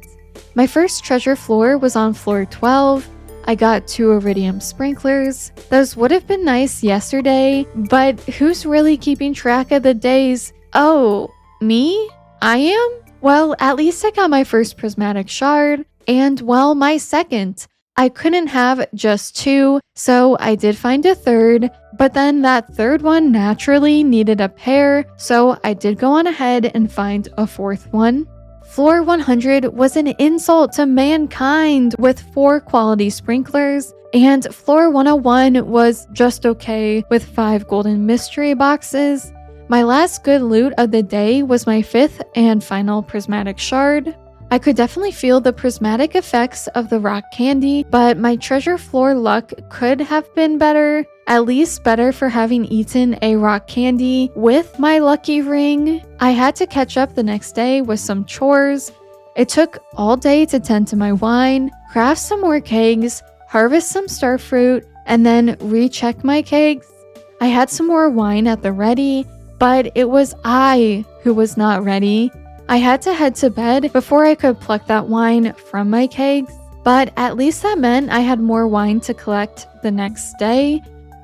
My first treasure floor was on floor 12. I got 2 iridium sprinklers. Those would have been nice yesterday, but who's really keeping track of the days? Oh, me? I am? Well, at least I got my first prismatic shard, and well, my second. I couldn't have just 2, so I did find a third, but then that third one naturally needed a pair, so I did go on ahead and find a 4th one. Floor 100 was an insult to mankind with 4 quality sprinklers, and floor 101 was just okay with 5 golden mystery boxes. My last good loot of the day was my 5th and final prismatic shard. I could definitely feel the prismatic effects of the rock candy, but my treasure floor luck could have been better, at least better for having eaten a rock candy with my lucky ring. I had to catch up the next day with some chores. It took all day to tend to my wine, craft some more kegs, harvest some starfruit, and then recheck my kegs. I had some more wine at the ready, but it was I who was not ready. I had to head to bed before I could pluck that wine from my kegs, but at least that meant I had more wine to collect the next day.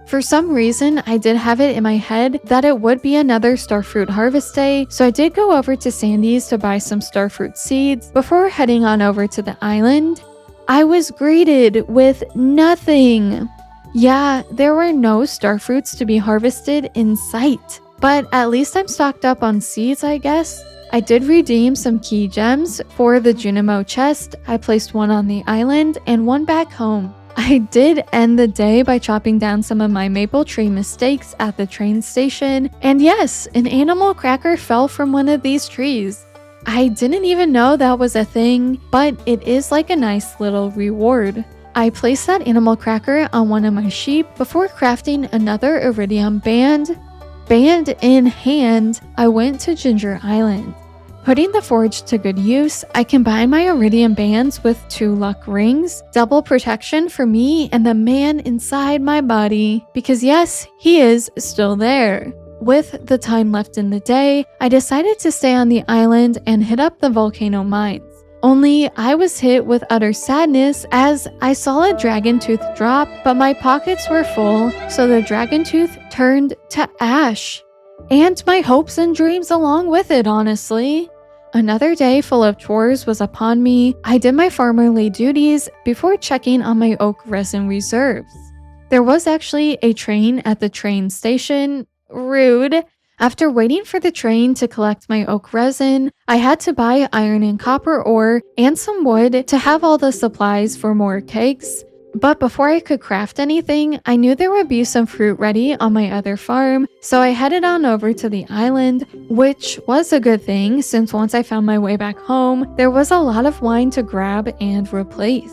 For some reason, I did have it in my head that it would be another starfruit harvest day, so I did go over to Sandy's to buy some starfruit seeds before heading on over to the island. I was greeted with nothing. Yeah, there were no starfruits to be harvested in sight, but at least I'm stocked up on seeds, I guess. I did redeem some key gems for the Junimo chest. I placed 1 on the island and 1 back home. I did end the day by chopping down some of my maple tree mistakes at the train station. And yes, an animal cracker fell from one of these trees. I didn't even know that was a thing, but it is like a nice little reward. I placed that animal cracker on one of my sheep before crafting another iridium band. Band in hand, I went to Ginger Island. Putting the forge to good use, I combined my iridium bands with 2 luck rings, double protection for me and the man inside my body, because yes, he is still there. With the time left in the day, I decided to stay on the island and hit up the volcano mines. Only I was hit with utter sadness as I saw a dragon tooth drop, but my pockets were full, so the dragon tooth turned to ash. And my hopes and dreams along with it, honestly. Another day full of chores was upon me. I did my farmerly duties before checking on my oak resin reserves. There was actually a train at the train station. Rude. After waiting for the train to collect my oak resin, I had to buy iron and copper ore and some wood to have all the supplies for more kegs. But before I could craft anything, I knew there would be some fruit ready on my other farm, so I headed on over to the island, which was a good thing since once I found my way back home, there was a lot of wine to grab and replace.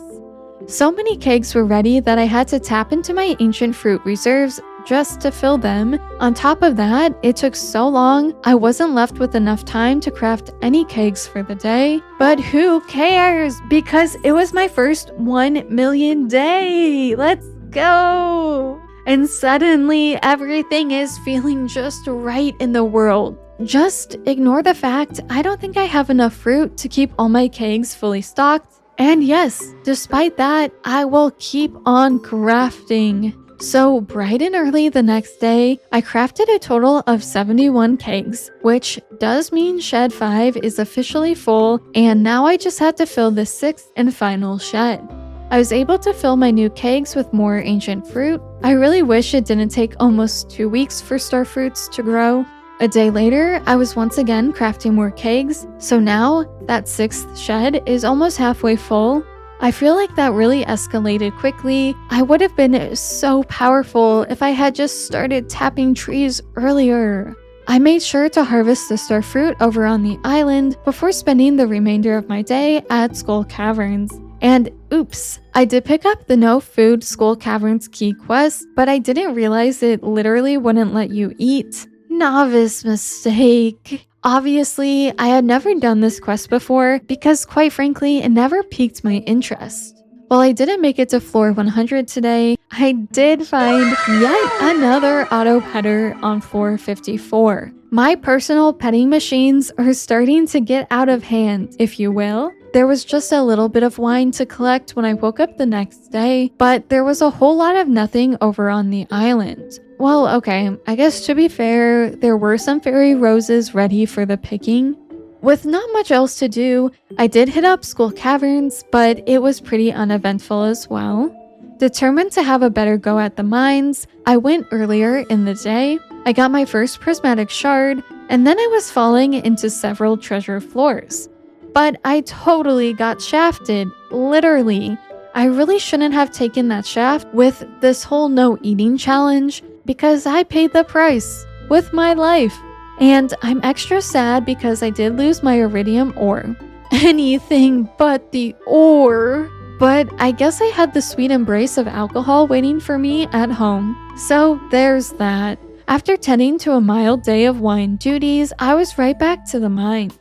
So many kegs were ready that I had to tap into my ancient fruit reserves just to fill them. On top of that, it took so long, I wasn't left with enough time to craft any kegs for the day. But who cares? Because it was my first 1 million day. Let's go! And suddenly, everything is feeling just right in the world. Just ignore the fact I don't think I have enough fruit to keep all my kegs fully stocked. And yes, despite that, I will keep on crafting. So bright and early the next day, I crafted a total of 71 kegs, which does mean shed 5 is officially full, and now I just had to fill the 6th and final shed. I was able to fill my new kegs with more ancient fruit. I really wish it didn't take almost 2 weeks for star fruits to grow. A day later, I was once again crafting more kegs, so now that 6th shed is almost halfway full. I feel like that really escalated quickly. I would have been so powerful if I had just started tapping trees earlier. I made sure to harvest the star fruit over on the island before spending the remainder of my day at Skull Caverns. And oops, I did pick up the no food Skull Caverns key quest, but I didn't realize it literally wouldn't let you eat. Novice mistake. Obviously, I had never done this quest before because quite frankly, it never piqued my interest. While I didn't make it to floor 100 today, I did find yet another auto petter on floor 54. My personal petting machines are starting to get out of hand, if you will. There was just a little bit of wine to collect when I woke up the next day, but there was a whole lot of nothing over on the island. Well, okay, I guess to be fair, there were some fairy roses ready for the picking. With not much else to do, I did hit up Skull Caverns, but it was pretty uneventful as well. Determined to have a better go at the mines, I went earlier in the day. I got my first prismatic shard, and then I was falling into several treasure floors. But I totally got shafted, literally. I really shouldn't have taken that shaft with this whole no eating challenge because I paid the price with my life. And I'm extra sad because I did lose my iridium ore. Anything but the ore. But I guess I had the sweet embrace of alcohol waiting for me at home. So there's that. After tending to a mild day of wine duties, I was right back to the mines.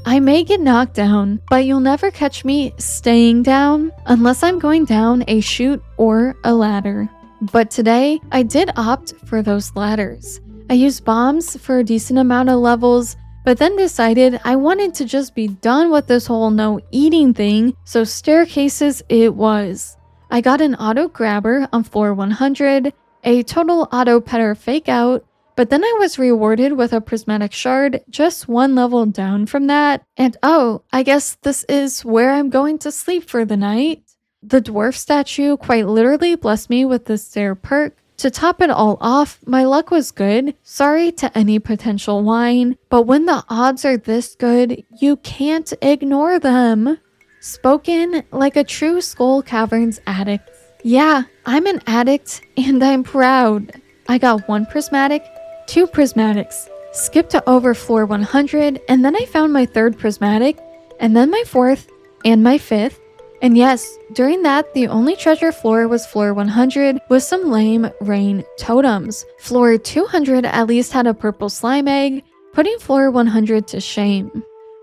I may get knocked down, but you'll never catch me staying down unless I'm going down a chute or a ladder. But today, I did opt for those ladders. I used bombs for a decent amount of levels, but then decided I wanted to just be done with this whole no eating thing, so staircases it was. I got an auto grabber on floor 100, a total auto petter fake out, but then I was rewarded with a prismatic shard just one level down from that, and oh, I guess this is where I'm going to sleep for the night. The dwarf statue quite literally blessed me with the stair perk. To top it all off, my luck was good. Sorry to any potential wine, but when the odds are this good, you can't ignore them. Spoken like a true Skull Caverns addict. Yeah, I'm an addict and I'm proud. I got 1 prismatic, 2 prismatics, skipped to over floor 100, and then I found my 3rd prismatic, and then my 4th, and my 5th. And yes, during that, the only treasure floor was floor 100 with some lame rain totems. Floor 200 at least had a purple slime egg, putting floor 100 to shame.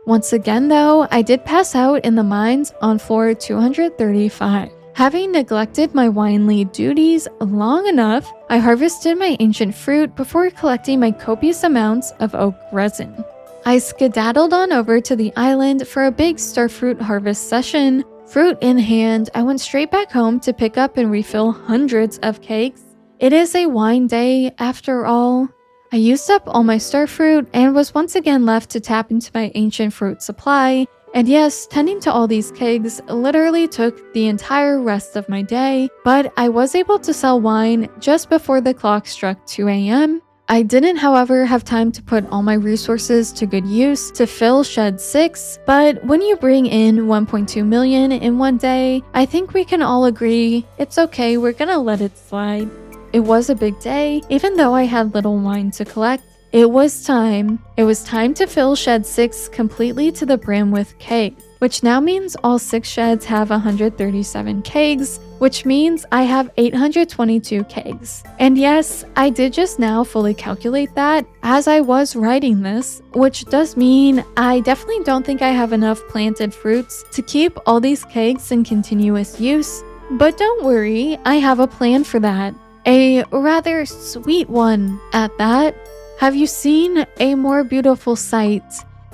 Once again though, I did pass out in the mines on floor 235. Having neglected my wine lead duties long enough, I harvested my ancient fruit before collecting my copious amounts of oak resin. I skedaddled on over to the island for a big starfruit harvest session. Fruit in hand, I went straight back home to pick up and refill hundreds of cakes. It is a wine day after all. I used up all my starfruit and was once again left to tap into my ancient fruit supply. And yes, tending to all these kegs literally took the entire rest of my day, but I was able to sell wine just before the clock struck 2 a.m. I didn't, however, have time to put all my resources to good use to fill Shed 6, but when you bring in 1.2 million in one day, I think we can all agree it's okay, we're gonna let it slide. It was a big day, even though I had little wine to collect. It was time. It was time to fill Shed 6 completely to the brim with kegs, which now means all 6 sheds have 137 kegs, which means I have 822 kegs. And yes, I did just now fully calculate that as I was writing this, which does mean I definitely don't think I have enough planted fruits to keep all these kegs in continuous use. But don't worry, I have a plan for that. A rather sweet one at that. Have you seen a more beautiful sight?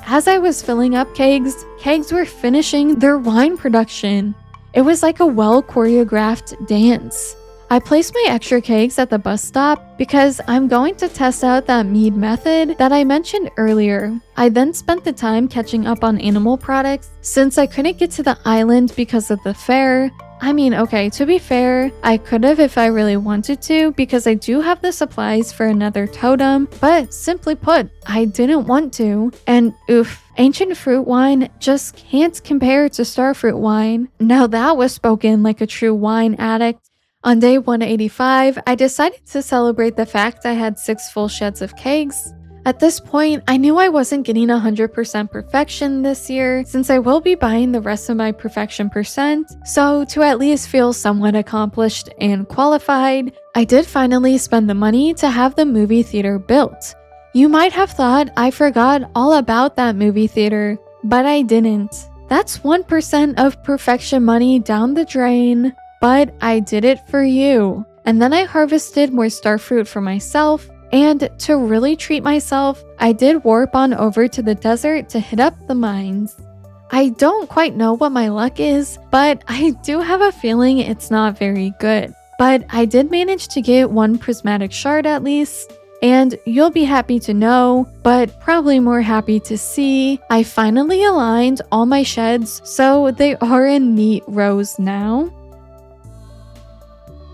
As I was filling up kegs were finishing their wine production. It was like a well-choreographed dance. I placed my extra kegs at the bus stop because I'm going to test out that mead method that I mentioned earlier. I then spent the time catching up on animal products since I couldn't get to the island because of the fair. I mean, okay, to be fair, I could have if I really wanted to because I do have the supplies for another totem, but simply put, I didn't want to. And oof, ancient fruit wine just can't compare to starfruit wine. Now that was spoken like a true wine addict. On day 185, I decided to celebrate the fact I had 6 full sheds of kegs. At this point, I knew I wasn't getting 100% perfection this year since I will be buying the rest of my perfection percent, so to at least feel somewhat accomplished and qualified, I did finally spend the money to have the movie theater built. You might have thought I forgot all about that movie theater, but I didn't. That's 1% of perfection money down the drain, but I did it for you. And then I harvested more starfruit for myself. And to really treat myself, I did warp on over to the desert to hit up the mines. I don't quite know what my luck is, but I do have a feeling it's not very good. But I did manage to get 1 prismatic shard at least, and you'll be happy to know, but probably more happy to see, I finally aligned all my sheds so they are in neat rows now.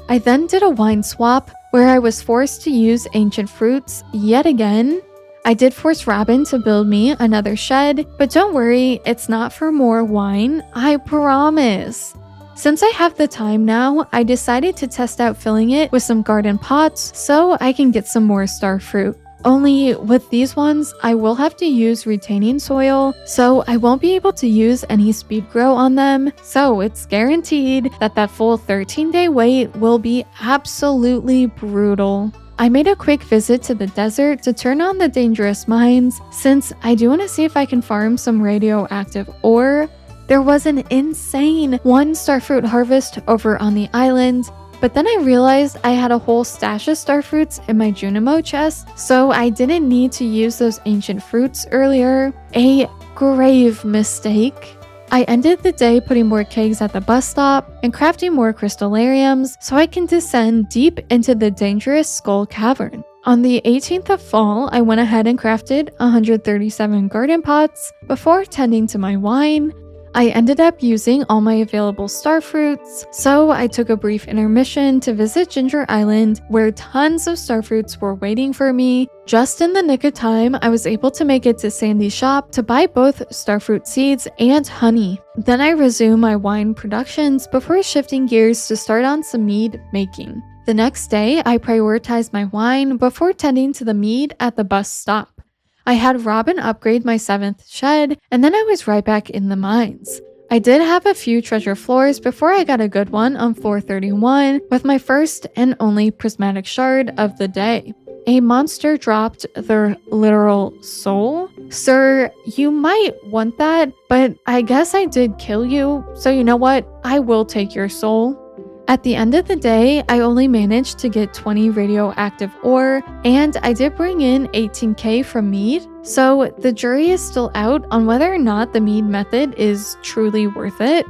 I then did a wine swap where I was forced to use ancient fruits yet again. I did force Robin to build me another shed, but don't worry, it's not for more wine, I promise. Since I have the time now, I decided to test out filling it with some garden pots so I can get some more starfruit. Only with these ones, I will have to use retaining soil, so I won't be able to use any speed grow on them, so it's guaranteed that that full 13-day wait will be absolutely brutal. I made a quick visit to the desert to turn on the dangerous mines, since I do want to see if I can farm some radioactive ore. There was an insane 1 starfruit harvest over on the island, but then I realized I had a whole stash of starfruits in my Junimo chest, so I didn't need to use those ancient fruits earlier. A grave mistake. I ended the day putting more kegs at the bus stop and crafting more crystallariums so I can descend deep into the dangerous skull cavern. On the 18th of fall, I went ahead and crafted 137 garden pots before tending to my wine. I ended up using all my available starfruits, so I took a brief intermission to visit Ginger Island, where tons of starfruits were waiting for me. Just in the nick of time, I was able to make it to Sandy's shop to buy both starfruit seeds and honey. Then I resumed my wine productions before shifting gears to start on some mead making. The next day, I prioritized my wine before tending to the mead at the bus stop. I had Robin upgrade my 7th shed, and then I was right back in the mines. I did have a few treasure floors before I got a good one on floor 31 with my first and only prismatic shard of the day. A monster dropped their literal soul. Sir, you might want that, but I guess I did kill you, so you know what? I will take your soul. At the end of the day, I only managed to get 20 radioactive ore, and I did bring in 18k from mead, so the jury is still out on whether or not the mead method is truly worth it.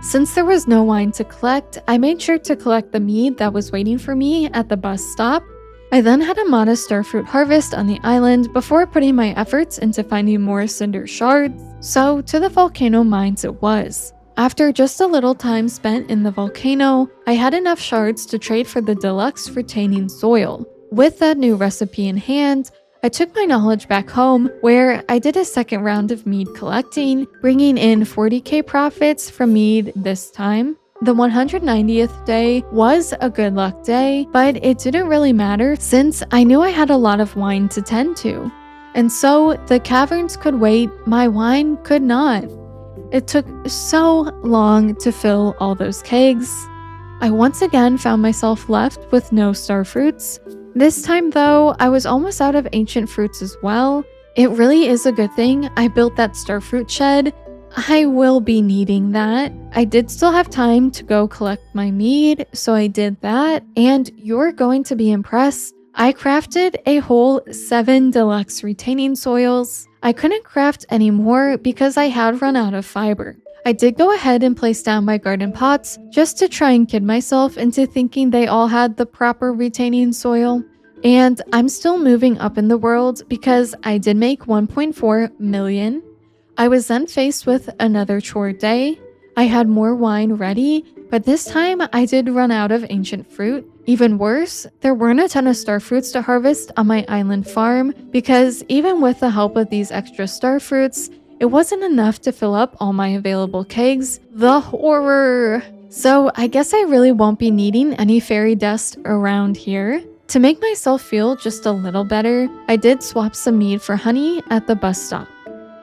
Since there was no wine to collect, I made sure to collect the mead that was waiting for me at the bus stop. I then had a modest starfruit harvest on the island before putting my efforts into finding more cinder shards, so to the volcano mines it was. After just a little time spent in the volcano, I had enough shards to trade for the deluxe retaining soil. With that new recipe in hand, I took my knowledge back home, where I did a second round of mead collecting, bringing in 40k profits from mead this time. The 190th day was a good luck day, but it didn't really matter since I knew I had a lot of wine to tend to. And so the caverns could wait, my wine could not. It took so long to fill all those kegs. I once again found myself left with no starfruits. This time though, I was almost out of ancient fruits as well. It really is a good thing I built that starfruit shed. I will be needing that. I did still have time to go collect my mead, so I did that, and you're going to be impressed. I crafted a whole 7 deluxe retaining soils. I couldn't craft any more because I had run out of fiber. I did go ahead and place down my garden pots just to try and kid myself into thinking they all had the proper retaining soil. And I'm still moving up in the world because I did make 1.4 million. I was then faced with another chore day. I had more wine ready, but this time I did run out of ancient fruit. Even worse, there weren't a ton of star fruits to harvest on my island farm because even with the help of these extra star fruits, it wasn't enough to fill up all my available kegs. The horror! So I guess I really won't be needing any fairy dust around here. To make myself feel just a little better, I did swap some mead for honey at the bus stop.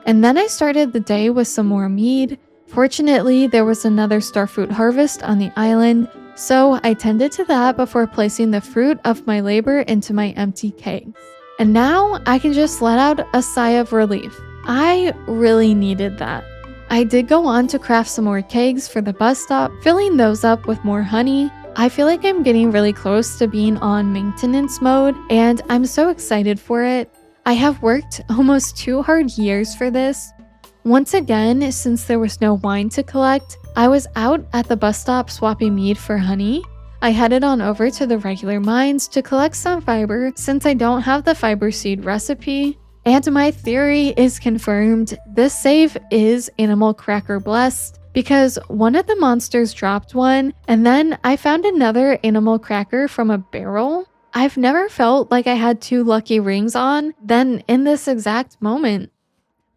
And then I started the day with some more mead. Fortunately, there was another starfruit harvest on the island, so I tended to that before placing the fruit of my labor into my empty kegs. And now I can just let out a sigh of relief. I really needed that. I did go on to craft some more kegs for the bus stop, filling those up with more honey. I feel like I'm getting really close to being on maintenance mode, and I'm so excited for it. I have worked almost 2 hard years for this. Once again, since there was no wine to collect, I was out at the bus stop swapping mead for honey. I headed on over to the regular mines to collect some fiber since I don't have the fiber seed recipe. And my theory is confirmed. This save is animal cracker blessed because one of the monsters dropped one and then I found another animal cracker from a barrel. I've never felt like I had 2 lucky rings on than in this exact moment.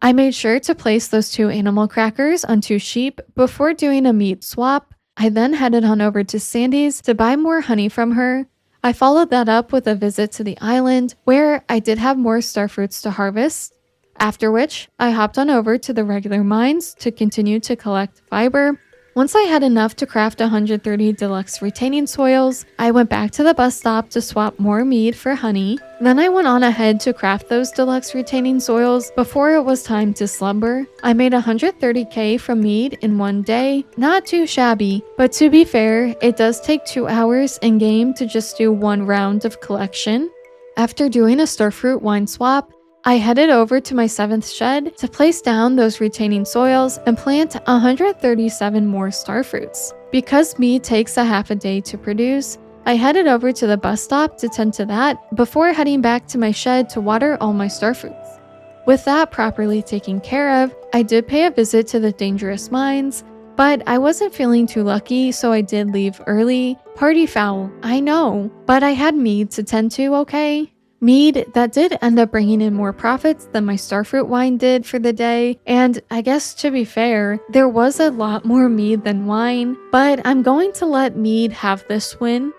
I made sure to place those 2 animal crackers on 2 sheep before doing a meat swap. I then headed on over to Sandy's to buy more honey from her. I followed that up with a visit to the island where I did have more starfruits to harvest. After which, I hopped on over to the regular mines to continue to collect fiber. Once I had enough to craft 130 deluxe retaining soils, I went back to the bus stop to swap more mead for honey. Then I went on ahead to craft those deluxe retaining soils before it was time to slumber. I made 130k from mead in one day. Not too shabby, but to be fair, it does take 2 hours in game to just do 1 round of collection. After doing a starfruit wine swap, I headed over to my 7th shed to place down those retaining soils and plant 137 more starfruits. Because mead takes a half a day to produce, I headed over to the bus stop to tend to that before heading back to my shed to water all my starfruits. With that properly taken care of, I did pay a visit to the dangerous mines, but I wasn't feeling too lucky, so I did leave early. Party foul, I know, but I had mead to tend to, okay? Mead that did end up bringing in more profits than my starfruit wine did for the day, and I guess to be fair, there was a lot more mead than wine, but I'm going to let mead have this win.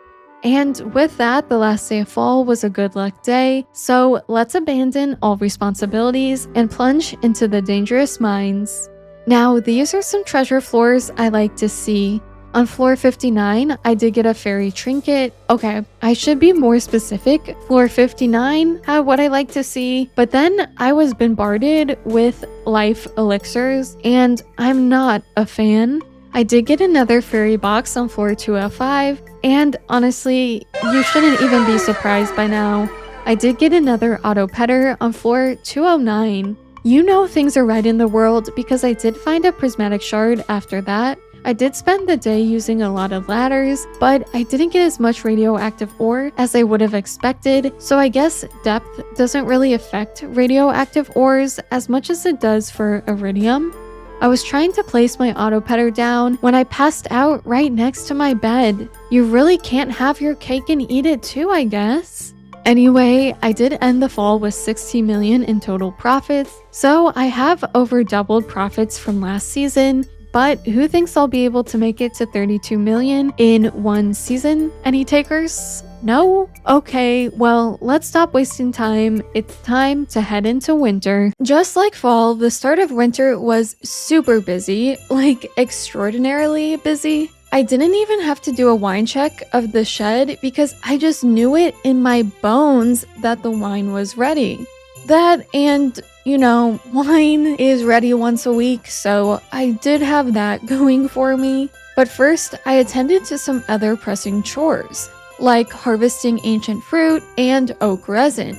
And with that, the last day of fall was a good luck day, so let's abandon all responsibilities and plunge into the dangerous mines. Now, these are some treasure floors I like to see. On floor 59, I did get a fairy trinket. Okay, I should be more specific. Floor 59 had what I like to see, but then I was bombarded with life elixirs, and I'm not a fan. I did get another fairy box on floor 205, and honestly, you shouldn't even be surprised by now. I did get another auto petter on floor 209. You know things are right in the world because I did find a prismatic shard after that. I did spend the day using a lot of ladders, but I didn't get as much radioactive ore as I would have expected, so I guess depth doesn't really affect radioactive ores as much as it does for iridium. I was trying to place my auto petter down when I passed out right next to my bed. You really can't have your cake and eat it too, I guess. Anyway, I did end the fall with 16 million in total profits, so I have over doubled profits from last season. But who thinks I'll be able to make it to 32 million in one season? Any takers? No? Okay, well, let's stop wasting time. It's time to head into winter. Just like fall, the start of winter was super busy, like extraordinarily busy. I didn't even have to do a wine check of the shed because I just knew it in my bones that the wine was ready. That and wine is ready once a week, so I did have that going for me. But first, I attended to some other pressing chores, like harvesting ancient fruit and oak resin.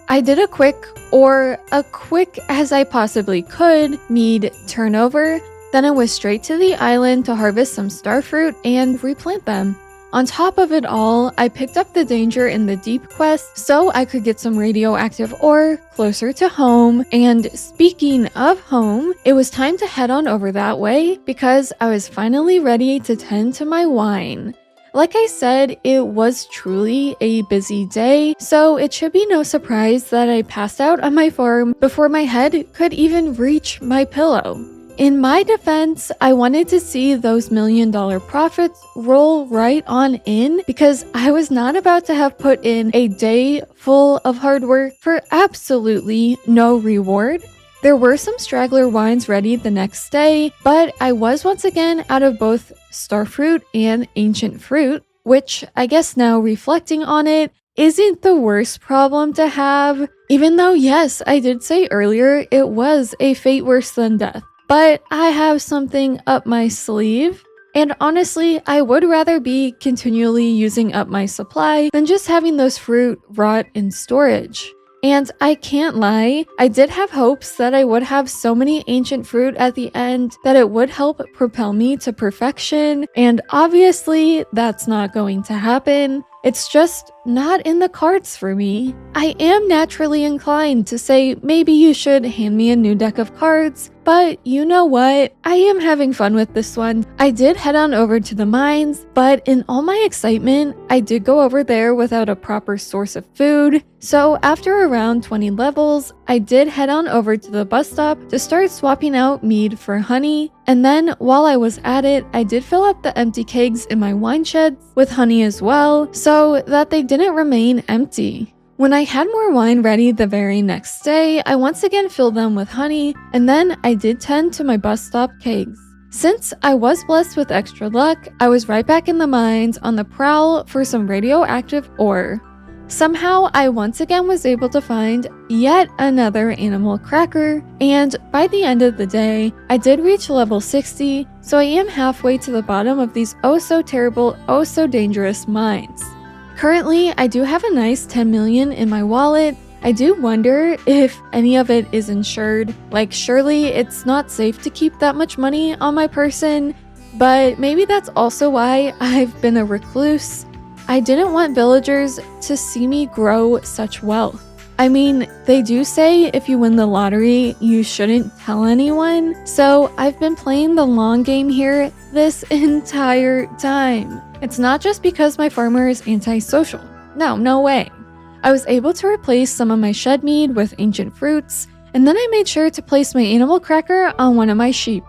I did a quick as I possibly could, mead turnover. Then I was straight to the island to harvest some starfruit and replant them. On top of it all, I picked up the Danger in the Deep quest so I could get some radioactive ore closer to home. And speaking of home, it was time to head on over that way because I was finally ready to tend to my wine. Like I said, it was truly a busy day, so it should be no surprise that I passed out on my farm before my head could even reach my pillow. In my defense, I wanted to see those $1 million profits roll right on in because I was not about to have put in a day full of hard work for absolutely no reward. There were some straggler wines ready the next day, but I was once again out of both starfruit and ancient fruit, which I guess now reflecting on it isn't the worst problem to have, even though yes, I did say earlier it was a fate worse than death. But I have something up my sleeve, and honestly, I would rather be continually using up my supply than just having those fruit rot in storage. And I can't lie, I did have hopes that I would have so many ancient fruit at the end that it would help propel me to perfection, and obviously that's not going to happen. It's just not in the cards for me. I am naturally inclined to say maybe you should hand me a new deck of cards, but you know what? I am having fun with this one. I did head on over to the mines, but in all my excitement, I did go over there without a proper source of food. So after around 20 levels, I did head on over to the bus stop to start swapping out mead for honey. And then while I was at it, I did fill up the empty kegs in my wine sheds with honey as well, so that they didn't remain empty. When I had more wine ready the very next day, I once again filled them with honey, and then I did tend to my bus stop kegs. Since I was blessed with extra luck, I was right back in the mines on the prowl for some radioactive ore. Somehow, I once again was able to find yet another animal cracker, and by the end of the day, I did reach level 60, so I am halfway to the bottom of these oh so terrible, oh so dangerous mines. Currently, I do have a nice 10 million in my wallet. I do wonder if any of it is insured. Like, surely it's not safe to keep that much money on my person, but maybe that's also why I've been a recluse. I didn't want villagers to see me grow such wealth. I mean, they do say if you win the lottery, you shouldn't tell anyone, so I've been playing the long game here this entire time. It's not just because my farmer is antisocial. No way. I was able to replace some of my shed mead with ancient fruits, and then I made sure to place my animal cracker on one of my sheep.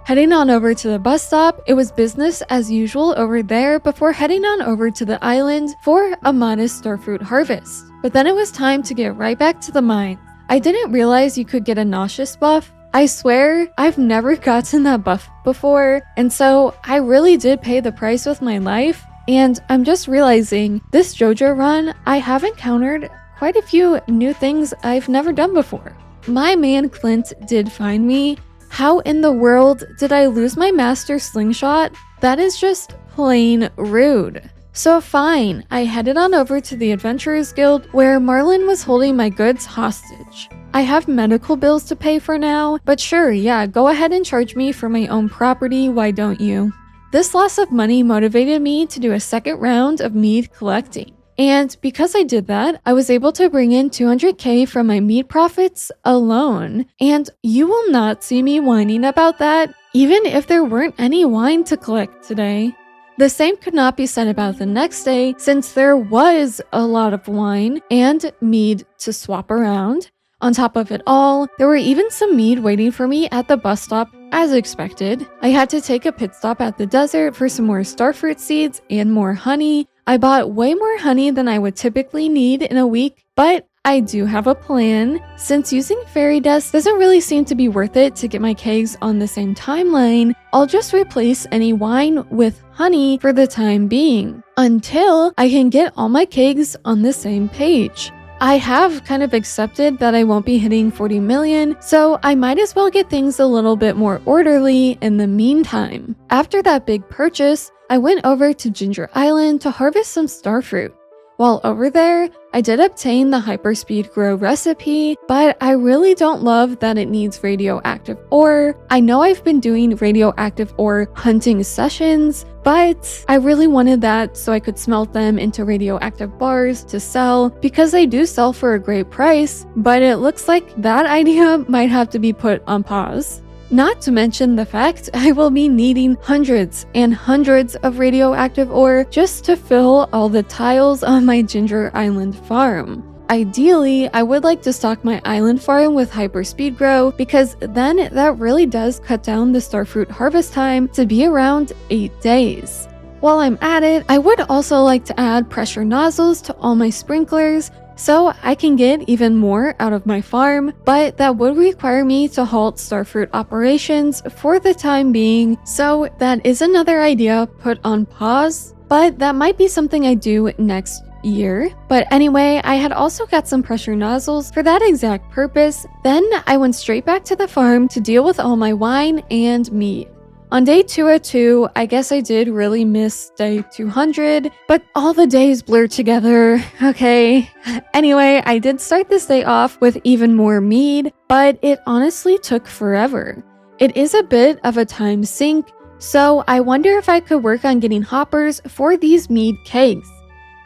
Heading on over to the bus stop, it was business as usual over there before heading on over to the island for a modest starfruit harvest. But then it was time to get right back to the mine. I didn't realize you could get a nauseous buff. I swear, I've never gotten that buff before, and so I really did pay the price with my life, and I'm just realizing this Joja run, I have encountered quite a few new things I've never done before. My man Clint did find me. How in the world did I lose my master slingshot? That is just plain rude. So fine, I headed on over to the Adventurers Guild where Marlin was holding my goods hostage. I have medical bills to pay for now, but sure, yeah, go ahead and charge me for my own property, why don't you? This loss of money motivated me to do a second round of mead collecting. And because I did that, I was able to bring in 200k from my meat profits alone. And you will not see me whining about that, even if there weren't any wine to collect today. The same could not be said about the next day, since there was a lot of wine and mead to swap around. On top of it all, there were even some mead waiting for me at the bus stop, as expected. I had to take a pit stop at the desert for some more starfruit seeds and more honey. I bought way more honey than I would typically need in a week, but I do have a plan. Since using fairy dust doesn't really seem to be worth it to get my kegs on the same timeline, I'll just replace any wine with honey for the time being, until I can get all my kegs on the same page. I have kind of accepted that I won't be hitting 40 million, so I might as well get things a little bit more orderly in the meantime. After that big purchase, I went over to Ginger Island to harvest some starfruit. While over there, I did obtain the hyperspeed grow recipe, but I really don't love that it needs radioactive ore. I know I've been doing radioactive ore hunting sessions, but I really wanted that so I could smelt them into radioactive bars to sell because they do sell for a great price, but it looks like that idea might have to be put on pause. Not to mention the fact I will be needing hundreds and hundreds of radioactive ore just to fill all the tiles on my Ginger Island farm. Ideally, I would like to stock my island farm with hyperspeed grow because then that really does cut down the starfruit harvest time to be around 8 days. While I'm at it, I would also like to add pressure nozzles to all my sprinklers so I can get even more out of my farm, but that would require me to halt starfruit operations for the time being, so that is another idea put on pause, but that might be something I do next year. But anyway, I had also got some pressure nozzles for that exact purpose. Then I went straight back to the farm to deal with all my wine and meat. On day 202, I guess I did really miss day 200, but all the days blur together, okay? Anyway, I did start this day off with even more mead, but it honestly took forever. It is a bit of a time sink, so I wonder if I could work on getting hoppers for these mead kegs.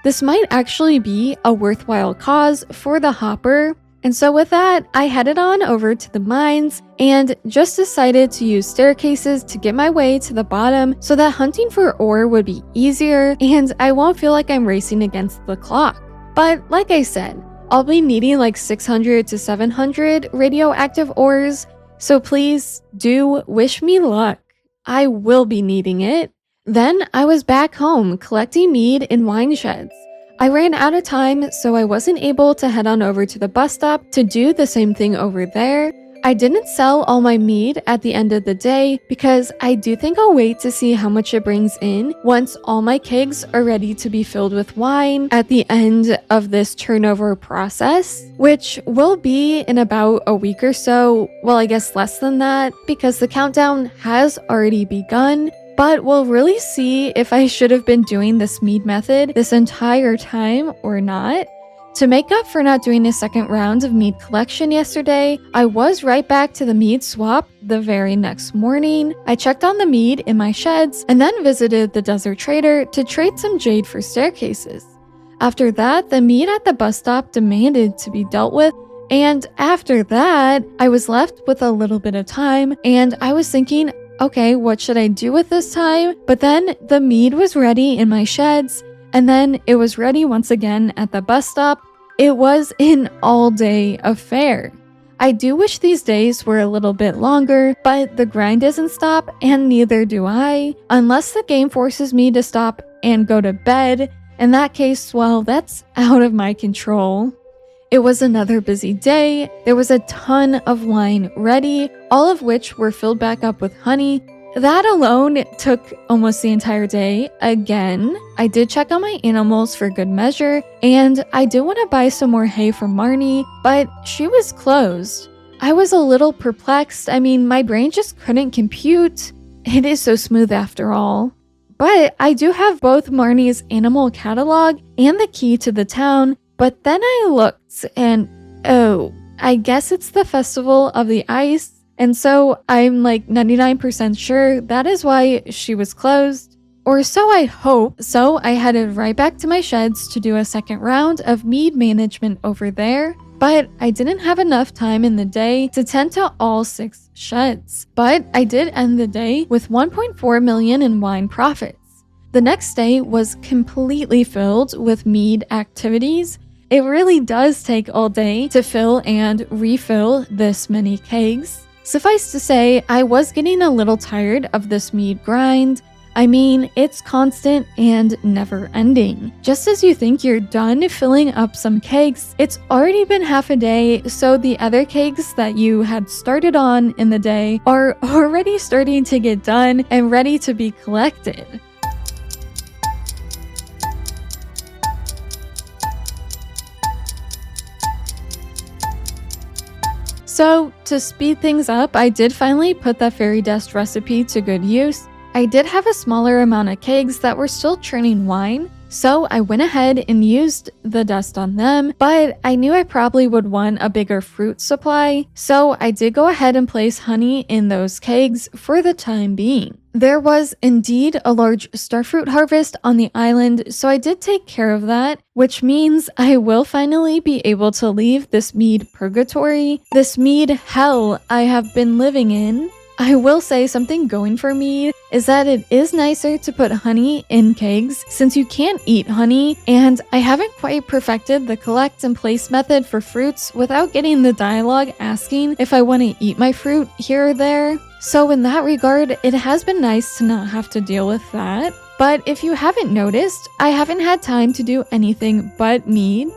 This might actually be a worthwhile cause for the hopper. And so with that, I headed on over to the mines and just decided to use staircases to get my way to the bottom so that hunting for ore would be easier and I won't feel like I'm racing against the clock. But like I said, I'll be needing like 600 to 700 radioactive ores, so please do wish me luck. I will be needing it. Then I was back home collecting mead in wine sheds. I ran out of time, so I wasn't able to head on over to the bus stop to do the same thing over there. I didn't sell all my mead at the end of the day because I do think I'll wait to see how much it brings in once all my kegs are ready to be filled with wine at the end of this turnover process, which will be in about a week or so. Well, I guess less than that because the countdown has already begun. But we'll really see if I should have been doing this mead method this entire time or not. To make up for not doing a second round of mead collection yesterday, I was right back to the mead swap the very next morning. I checked on the mead in my sheds and then visited the desert trader to trade some jade for staircases. After that, the mead at the bus stop demanded to be dealt with, and after that, I was left with a little bit of time and I was thinking, okay, what should I do with this time? But then the mead was ready in my sheds, and then it was ready once again at the bus stop. It was an all-day affair. I do wish these days were a little bit longer, but the grind doesn't stop, and neither do I, unless the game forces me to stop and go to bed. In that case, well, that's out of my control. It was another busy day. There was a ton of wine ready, all of which were filled back up with honey. That alone took almost the entire day. Again, I did check on my animals for good measure, and I do want to buy some more hay from Marnie, but she was closed. I was a little perplexed. I mean, my brain just couldn't compute. It is so smooth after all. But I do have both Marnie's animal catalog and the key to the town. But then I looked and, oh, I guess it's the Festival of the Ice. And so I'm like 99% sure that is why she was closed. Or so I hope. So I headed right back to my sheds to do a second round of mead management over there. But I didn't have enough time in the day to tend to all 6 sheds. But I did end the day with 1.4 million in wine profits. The next day was completely filled with mead activities. It really does take all day to fill and refill this many kegs. Suffice to say, I was getting a little tired of this mead grind. I mean, it's constant and never ending. Just as you think you're done filling up some kegs, it's already been half a day, so the other kegs that you had started on in the day are already starting to get done and ready to be collected. So, to speed things up, I did finally put that fairy dust recipe to good use. I did have a smaller amount of kegs that were still churning wine, So I went ahead and used the dust on them, but I knew I probably would want a bigger fruit supply, so I did go ahead and place honey in those kegs for the time being. There was indeed a large starfruit harvest on the island, so I did take care of that, which means I will finally be able to leave this mead purgatory, this mead hell I have been living in. I will say something going for mead is that it is nicer to put honey in kegs since you can't eat honey, and I haven't quite perfected the collect and place method for fruits without getting the dialogue asking if I want to eat my fruit here or there. So in that regard, it has been nice to not have to deal with that. But if you haven't noticed, I haven't had time to do anything but mead.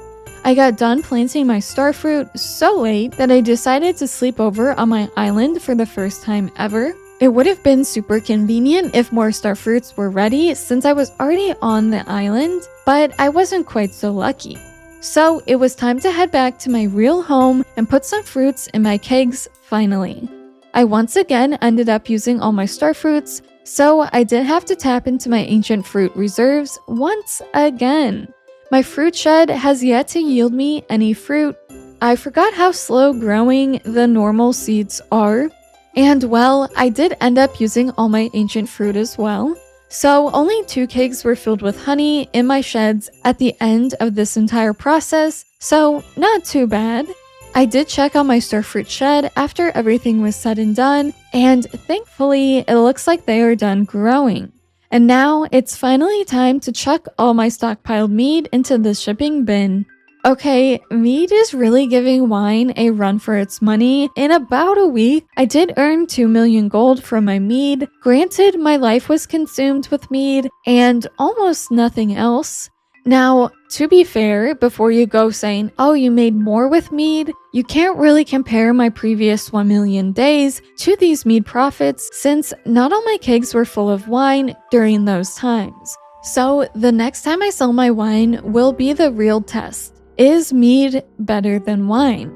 I got done planting my starfruit so late that I decided to sleep over on my island for the first time ever. It would have been super convenient if more starfruits were ready since I was already on the island, but I wasn't quite so lucky. So it was time to head back to my real home and put some fruits in my kegs finally. I once again ended up using all my starfruits, so I did have to tap into my ancient fruit reserves once again. My fruit shed has yet to yield me any fruit. I forgot how slow growing the normal seeds are. And well, I did end up using all my ancient fruit as well. So only 2 kegs were filled with honey in my sheds at the end of this entire process, so not too bad. I did check on my starfruit shed after everything was said and done, and thankfully it looks like they are done growing. And now it's finally time to chuck all my stockpiled mead into the shipping bin. Okay, mead is really giving wine a run for its money. In about a week, I did earn 2 million gold from my mead. Granted, my life was consumed with mead and almost nothing else. Now, to be fair, before you go saying, oh, you made more with mead, you can't really compare my previous 1 million days to these mead profits since not all my kegs were full of wine during those times. So the next time I sell my wine will be the real test. Is mead better than wine?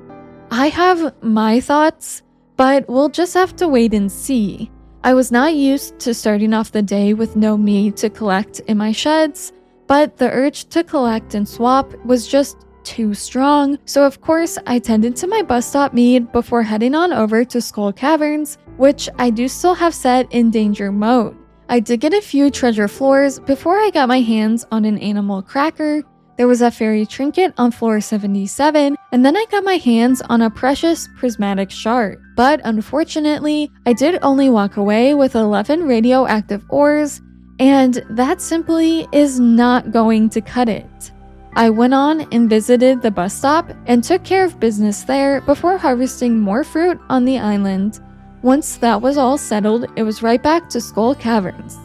I have my thoughts, but we'll just have to wait and see. I was not used to starting off the day with no mead to collect in my sheds, but the urge to collect and swap was just too strong, so of course I tended to my bus stop mead before heading on over to Skull Caverns, which I do still have set in danger mode. I did get a few treasure floors before I got my hands on an animal cracker. There was a fairy trinket on floor 77, and then I got my hands on a precious prismatic shard. But unfortunately, I did only walk away with 11 radioactive ores, and that simply is not going to cut it. I went on and visited the bus stop and took care of business there before harvesting more fruit on the island. Once that was all settled, it was right back to Skull Caverns.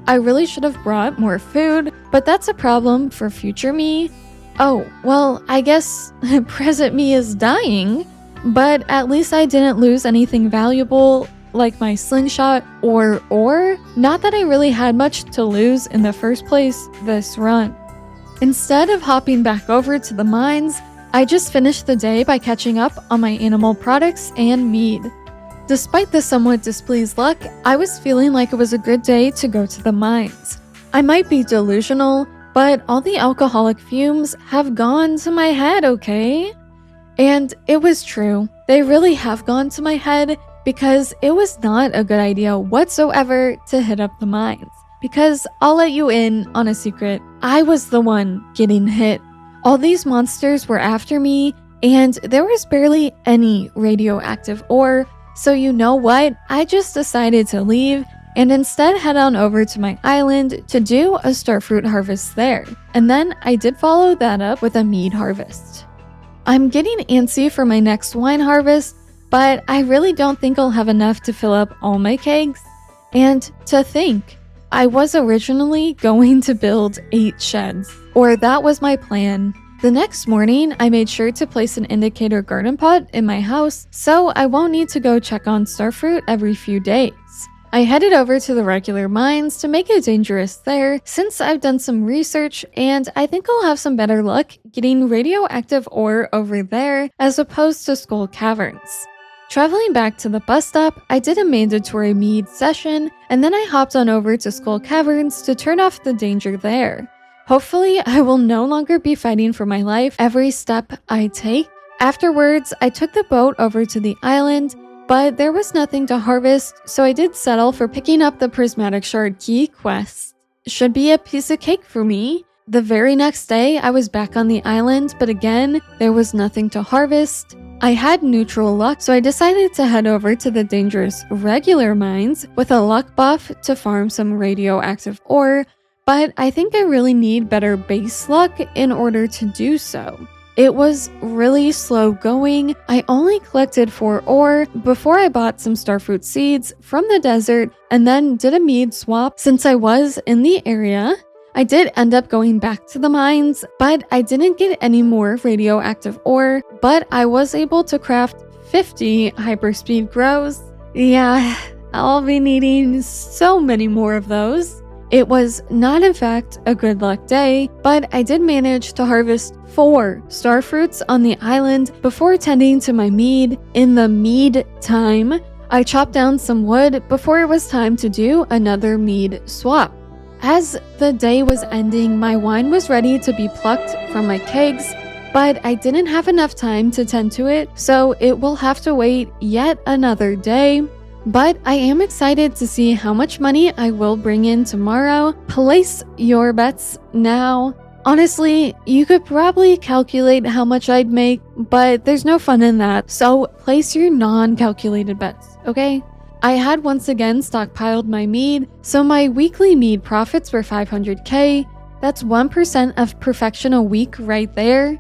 I really should have brought more food, but that's a problem for future me. Oh, well, I guess present me is dying, but at least I didn't lose anything valuable like my slingshot or ore. Not that I really had much to lose in the first place this run. Instead of hopping back over to the mines, I just finished the day by catching up on my animal products and mead. Despite the somewhat displeased luck, I was feeling like it was a good day to go to the mines. I might be delusional, but all the alcoholic fumes have gone to my head, okay? And it was true. They really have gone to my head because it was not a good idea whatsoever to hit up the mines. Because I'll let you in on a secret, I was the one getting hit. All these monsters were after me, and there was barely any radioactive ore. So you know what? I just decided to leave and instead head on over to my island to do a starfruit harvest there. And then I did follow that up with a mead harvest. I'm getting antsy for my next wine harvest, but I really don't think I'll have enough to fill up all my kegs. And to think, I was originally going to build 8 sheds, or that was my plan. The next morning, I made sure to place an indicator garden pot in my house so I won't need to go check on starfruit every few days. I headed over to the regular mines to make it dangerous there since I've done some research and I think I'll have some better luck getting radioactive ore over there as opposed to Skull Caverns. Traveling back to the bus stop, I did a mandatory mead session and then I hopped on over to Skull Caverns to turn off the danger there. Hopefully, I will no longer be fighting for my life every step I take. Afterwards, I took the boat over to the island, but there was nothing to harvest, so I did settle for picking up the prismatic shard key quest. Should be a piece of cake for me. The very next day, I was back on the island, but again, there was nothing to harvest. I had neutral luck, so I decided to head over to the dangerous regular mines with a luck buff to farm some radioactive ore, but I think I really need better base luck in order to do so. It was really slow going. I only collected 4 ore before I bought some starfruit seeds from the desert and then did a mead swap since I was in the area. I did end up going back to the mines, but I didn't get any more radioactive ore, but I was able to craft 50 hyperspeed grows. Yeah, I'll be needing so many more of those. It was not in fact a good luck day, but I did manage to harvest 4 starfruits on the island before tending to my mead. In the mead time, I chopped down some wood before it was time to do another mead swap. As the day was ending, my wine was ready to be plucked from my kegs, but I didn't have enough time to tend to it, so it will have to wait yet another day. But I am excited to see how much money I will bring in tomorrow. Place your bets now. Honestly, you could probably calculate how much I'd make, but there's no fun in that, so place your non-calculated bets, okay? I had once again stockpiled my mead, so my weekly mead profits were 500k. That's 1% of perfection a week right there.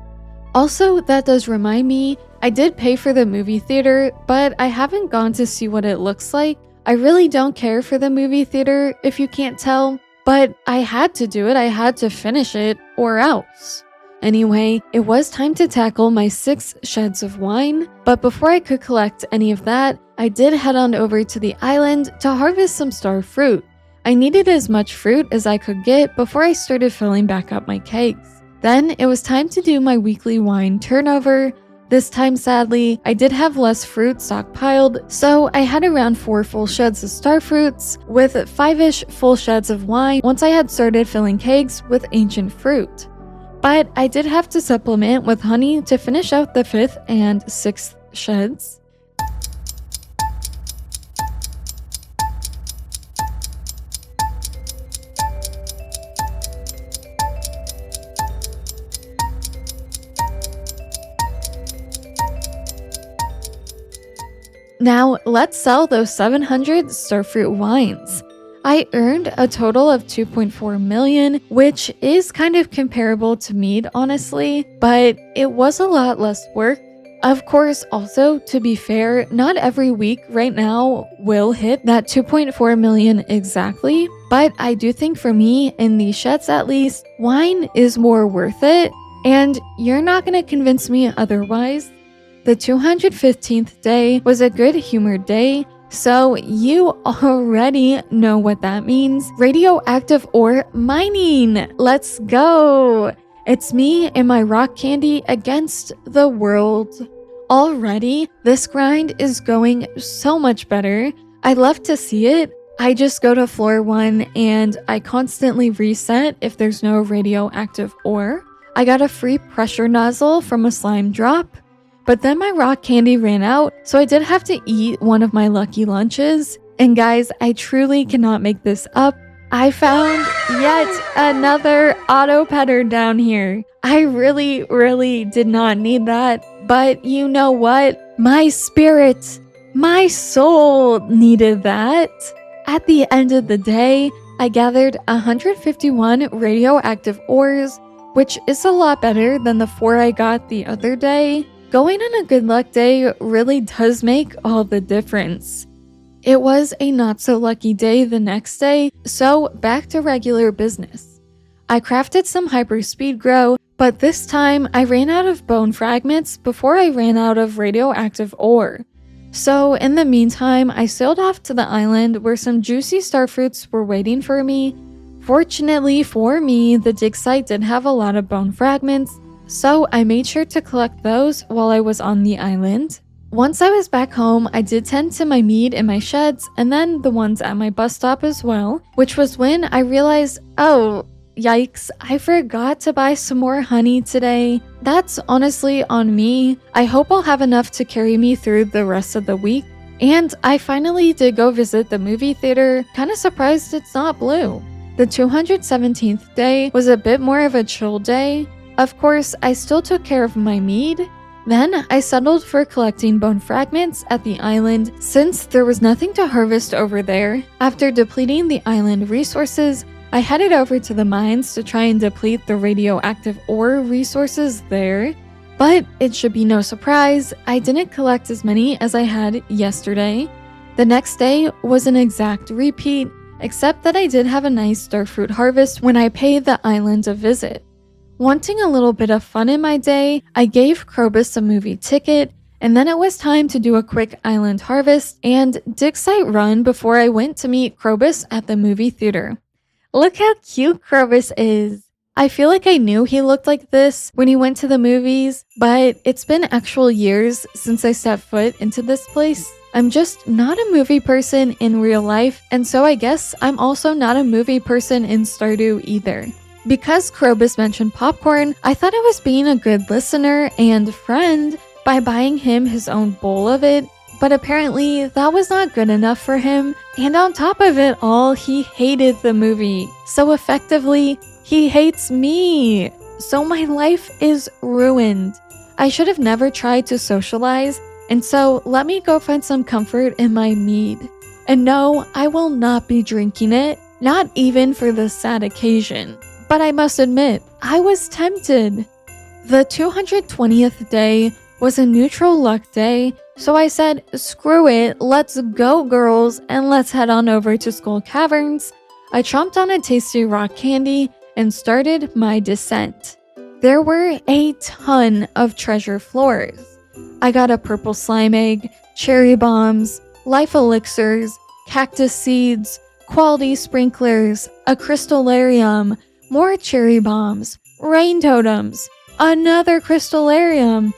Also, that does remind me, I did pay for the movie theater, but I haven't gone to see what it looks like. I really don't care for the movie theater, if you can't tell, but I had to do it, I had to finish it, or else. Anyway, it was time to tackle my 6 sheds of wine, but before I could collect any of that, I did head on over to the island to harvest some star fruit. I needed as much fruit as I could get before I started filling back up my kegs. Then it was time to do my weekly wine turnover. This time, sadly, I did have less fruit stockpiled, so I had around 4 full sheds of star fruits with 5-ish full sheds of wine once I had started filling kegs with ancient fruit. But I did have to supplement with honey to finish out the 5th and 6th sheds. Now, let's sell those 700 starfruit wines. I earned a total of 2.4 million, which is kind of comparable to mead, honestly, but it was a lot less work. Of course, also, to be fair, not every week right now will hit that 2.4 million exactly, but I do think for me, in these sheds at least, wine is more worth it, and you're not going to convince me otherwise. The 215th day was a good humored day, so you already know what that means. Radioactive ore mining! Let's go! It's me and my rock candy against the world. Already, this grind is going so much better. I love to see it. I just go to floor 1 and I constantly reset if there's no radioactive ore. I got a free pressure nozzle from a slime drop. But then my rock candy ran out, so I did have to eat one of my lucky lunches. And guys, I truly cannot make this up. I found yet another auto petter down here. I really did not need that. But you know what? My spirit, my soul needed that. At the end of the day, I gathered 151 radioactive ores, which is a lot better than the 4 I got the other day. Going on a good luck day really does make all the difference. It was a not so lucky day the next day, so back to regular business. I crafted some hyperspeed grow, but this time I ran out of bone fragments before I ran out of radioactive ore. So in the meantime, I sailed off to the island where some juicy starfruits were waiting for me. Fortunately for me, the dig site did have a lot of bone fragments, so I made sure to collect those while I was on the island. Once I was back home, I did tend to my mead in my sheds and then the ones at my bus stop as well, which was when I realized, oh, Yikes, I forgot to buy some more honey today. That's honestly on me. I hope I'll have enough to carry me through the rest of the week. And I finally did go visit the movie theater, kinda surprised it's not blue. The 217th day was a bit more of a chill day. Of course, I still took care of my mead. Then I settled for collecting bone fragments at the island since there was nothing to harvest over there. After depleting the island resources, I headed over to the mines to try and deplete the radioactive ore resources there. But it should be no surprise, I didn't collect as many as I had yesterday. The next day was an exact repeat, except that I did have a nice starfruit harvest when I paid the island a visit. Wanting a little bit of fun in my day, I gave Krobus a movie ticket, and then it was time to do a quick island harvest and dig site run before I went to meet Krobus at the movie theater. Look how cute Krobus is! I feel like I knew he looked like this when he went to the movies, but it's been actual years since I stepped foot into this place. I'm just not a movie person in real life, and so I guess I'm also not a movie person in Stardew either. Because Krobus mentioned popcorn, I thought I was being a good listener and friend by buying him his own bowl of it, but apparently that was not good enough for him, and on top of it all, he hated the movie. So effectively, he hates me. So my life is ruined. I should have never tried to socialize, and so let me go find some comfort in my mead. And no, I will not be drinking it, not even for this sad occasion. But I must admit, I was tempted. The 220th day was a neutral luck day, so I said, screw it, let's go girls, and let's head on over to Skull Caverns. I chomped on a tasty rock candy and started my descent. There were a ton of treasure floors. I got a purple slime egg, cherry bombs, life elixirs, cactus seeds, quality sprinklers, a crystallarium, more cherry bombs, rain totems, another crystallarium.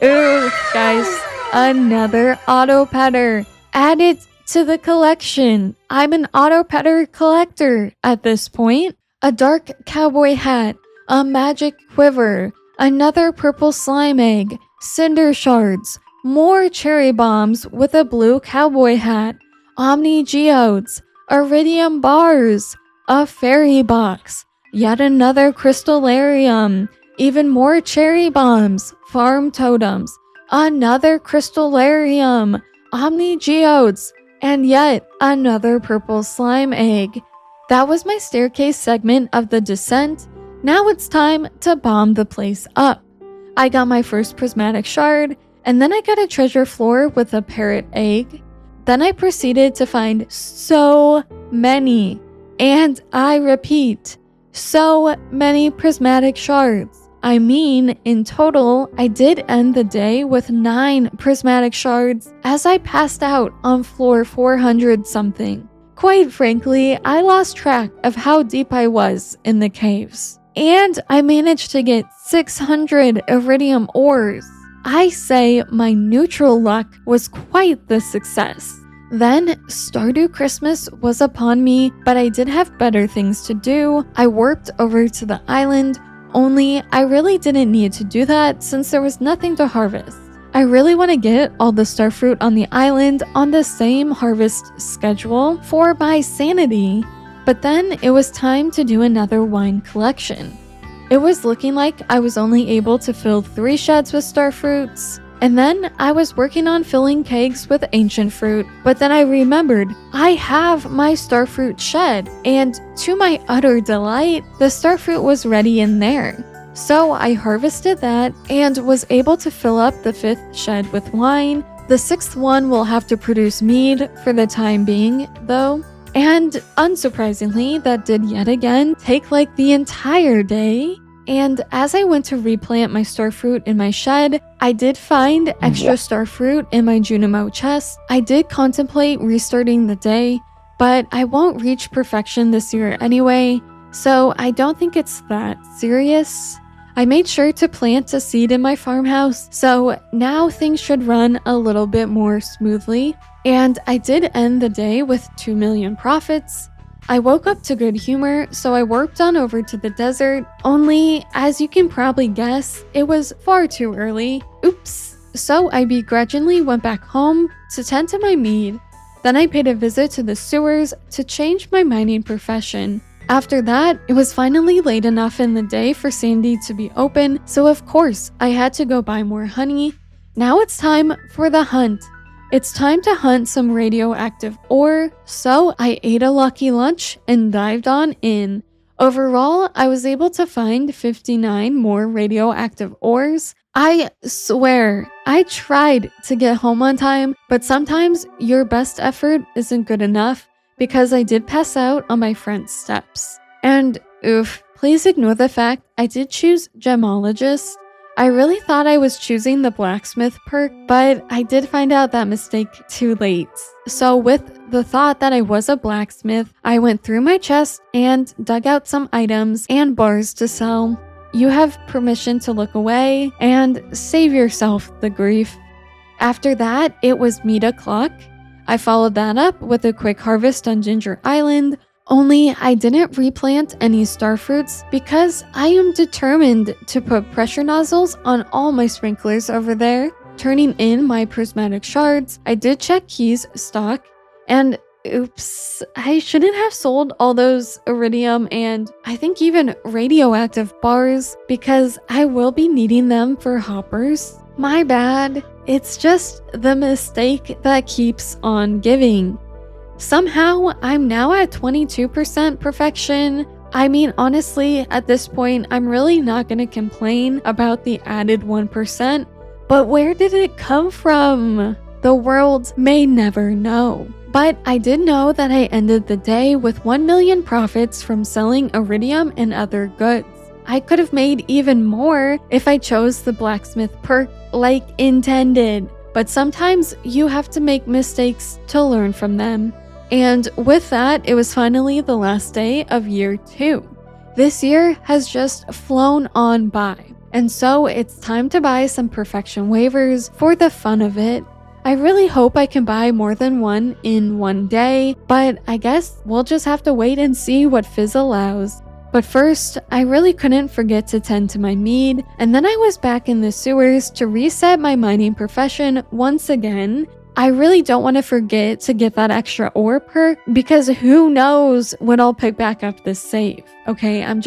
Ooh, guys, another auto petter. Add it to the collection. I'm an auto petter collector at this point. A dark cowboy hat, a magic quiver, another purple slime egg, cinder shards, more cherry bombs with a blue cowboy hat, omni geodes, iridium bars, a fairy box, yet another crystallarium, even more cherry bombs, farm totems, another crystallarium, omni geodes, and yet another purple slime egg. That was my staircase segment of the descent. Now it's time to bomb the place up. I got my first prismatic shard, and then I got a treasure floor with a parrot egg. Then I proceeded to find so many, and I repeat, so many prismatic shards. I mean, in total, I did end the day with 9 prismatic shards as I passed out on floor 400 something. Quite frankly, I lost track of how deep I was in the caves. And I managed to get 600 iridium ores. I say my neutral luck was quite the success. Then, Stardew Christmas was upon me, but I did have better things to do. I warped over to the island, only I really didn't need to do that since there was nothing to harvest. I really want to get all the starfruit on the island on the same harvest schedule for my sanity, but then it was time to do another wine collection. It was looking like I was only able to fill 3 sheds with starfruits, and then I was working on filling kegs with ancient fruit, but then I remembered I have my starfruit shed, and to my utter delight, the starfruit was ready in there. So I harvested that and was able to fill up the 5th shed with wine. The 6th one will have to produce mead for the time being, though. And unsurprisingly, that did yet again take like the entire day. And as I went to replant my starfruit in my shed, I did find extra starfruit in my Junimo chest. I did contemplate restarting the day, but I won't reach perfection this year anyway, so I don't think it's that serious. I made sure to plant a seed in my farmhouse, so now things should run a little bit more smoothly. And I did end the day with 2 million profits. I woke up to good humor, so I warped on over to the desert, only, as you can probably guess, it was far too early. Oops. So I begrudgingly went back home to tend to my mead. Then I paid a visit to the sewers to change my mining profession. After that, it was finally late enough in the day for Sandy to be open, so of course, I had to go buy more honey. Now it's time for the hunt. It's time to hunt some radioactive ore, so I ate a lucky lunch and dived on in. Overall, I was able to find 59 more radioactive ores. I swear, I tried to get home on time, but sometimes your best effort isn't good enough because I did pass out on my front steps. And oof, please ignore the fact I did choose gemologist. I really thought I was choosing the blacksmith perk, but I did find out that mistake too late. So with the thought that I was a blacksmith, I went through my chest and dug out some items and bars to sell. You have permission to look away and save yourself the grief. After that, it was meat o'clock. I followed that up with a quick harvest on Ginger Island, only I didn't replant any starfruits because I am determined to put pressure nozzles on all my sprinklers over there. Turning in my prismatic shards, I did check Key's stock, and oops, I shouldn't have sold all those iridium and I think even radioactive bars because I will be needing them for hoppers. My bad. It's just the mistake that keeps on giving. Somehow, I'm now at 22% perfection. I mean, honestly, at this point, I'm really not going to complain about the added 1%, but where did it come from? The world may never know. But I did know that I ended the day with 1 million profits from selling iridium and other goods. I could have made even more if I chose the blacksmith perk like intended, but sometimes you have to make mistakes to learn from them. And with that, it was finally the last day of year 2. This year has just flown on by, and so it's time to buy some perfection waivers for the fun of it. I really hope I can buy more than one in one day, but I guess we'll just have to wait and see what Fizz allows. But first, I really couldn't forget to tend to my mead, and then I was back in the sewers to reset my mining profession once again. I really don't want to forget to get that extra ore perk because who knows when I'll pick back up this save. Okay, I'm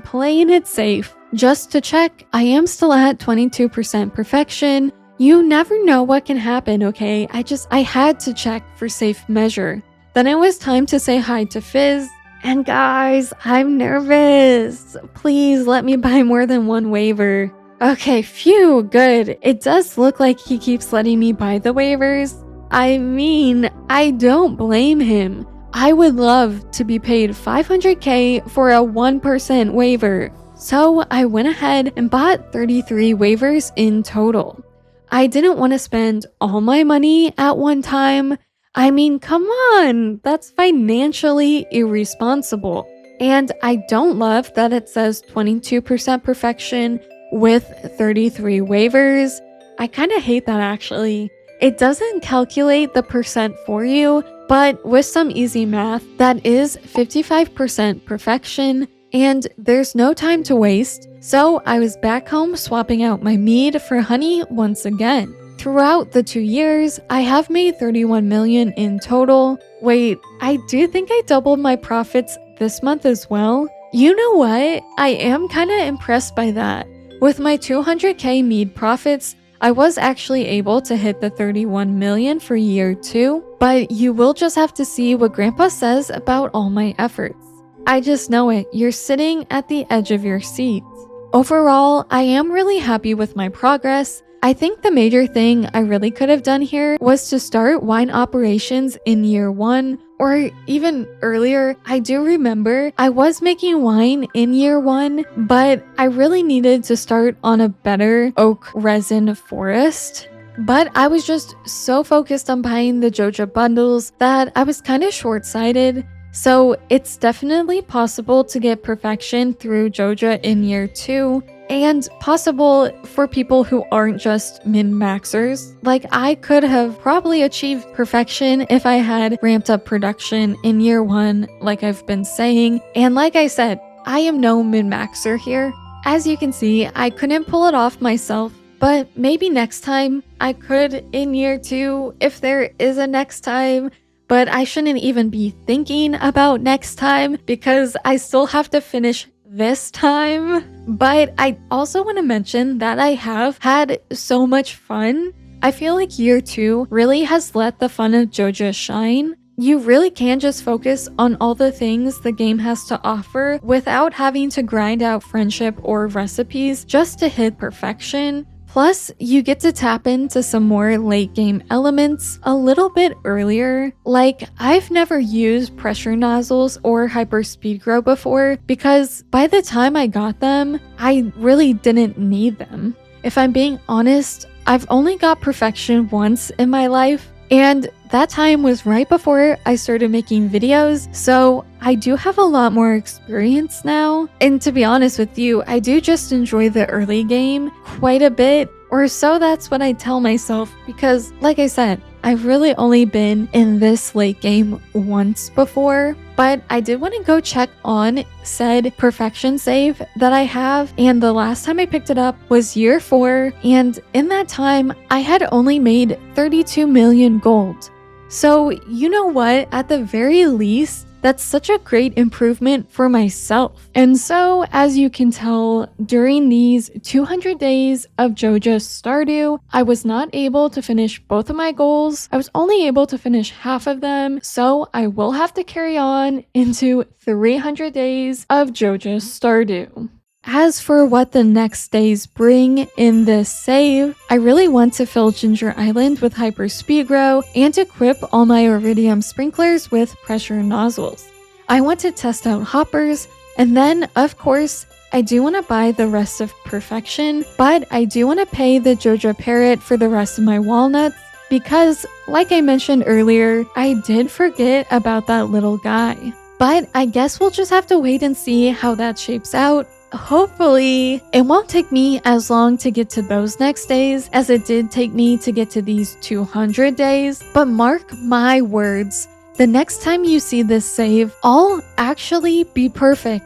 playing it safe. Just to check, I am still at 22% perfection. You never know what can happen, okay? I had to check for safe measure. Then it was time to say hi to Fizz. And guys, I'm nervous. Please let me buy more than one waiver. Okay, phew, good. It does look like he keeps letting me buy the waivers. I mean, I don't blame him. I would love to be paid 500k for a 1% waiver. So I went ahead and bought 33 waivers in total. I didn't want to spend all my money at one time. I mean, come on, that's financially irresponsible. And I don't love that it says 22% perfection with 33 waivers. I kind of hate that actually. It doesn't calculate the percent for you, but with some easy math, that is 55% perfection, and there's no time to waste. So I was back home swapping out my mead for honey once again. Throughout the 2 years, I have made 31 million in total. Wait, I do think I doubled my profits this month as well. You know what? I am kind of impressed by that. With my 200k mead profits, I was actually able to hit the 31 million for year 2, but you will just have to see what Grandpa says about all my efforts. I just know it, you're sitting at the edge of your seat. Overall, I am really happy with my progress. I think the major thing I really could have done here was to start wine operations in year 1, or even earlier. I do remember I was making wine in year 1, but I really needed to start on a better oak resin forest. But I was just so focused on buying the Joja bundles that I was kind of short-sighted. So it's definitely possible to get perfection through Joja in year 2, and possible for people who aren't just min-maxers. Like, I could have probably achieved perfection if I had ramped up production in year 1, like I've been saying. And like I said, I am no min-maxer here. As you can see, I couldn't pull it off myself, but maybe next time I could in year 2 if there is a next time. But I shouldn't even be thinking about next time because I still have to finish this time. But I also want to mention that I have had so much fun. I feel like year 2 really has let the fun of Joja shine. You really can just focus on all the things the game has to offer without having to grind out friendship or recipes just to hit perfection. Plus, you get to tap into some more late game elements a little bit earlier. Like, I've never used pressure nozzles or hyper speed grow before because by the time I got them, I really didn't need them. If I'm being honest, I've only got perfection once in my life, and that time was right before I started making videos, so I do have a lot more experience now. And to be honest with you, I do just enjoy the early game quite a bit, or so that's what I tell myself, because like I said, I've really only been in this late game once before. But I did want to go check on said perfection save that I have, and the last time I picked it up was year 4, and in that time I had only made 32 million gold. So you know what, at the very least, that's such a great improvement for myself. And so, as you can tell, during these 200 days of Joja's Stardew, I was not able to finish both of my goals. I was only able to finish half of them, so I will have to carry on into 300 days of Joja's Stardew. As for what the next days bring in this save, I really want to fill Ginger Island with Hyper Speed Grow and equip all my Iridium sprinklers with pressure nozzles. I want to test out hoppers, and then, of course, I do want to buy the rest of Perfection, but I do want to pay the Joja Parrot for the rest of my walnuts, because, like I mentioned earlier, I did forget about that little guy. But I guess we'll just have to wait and see how that shapes out. Hopefully, it won't take me as long to get to those next days as it did take me to get to these 200 days, but mark my words, the next time you see this save, I'll actually be perfect.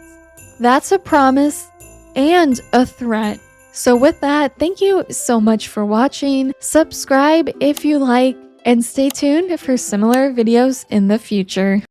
That's a promise and a threat. So with that, thank you so much for watching, subscribe if you like, and stay tuned for similar videos in the future.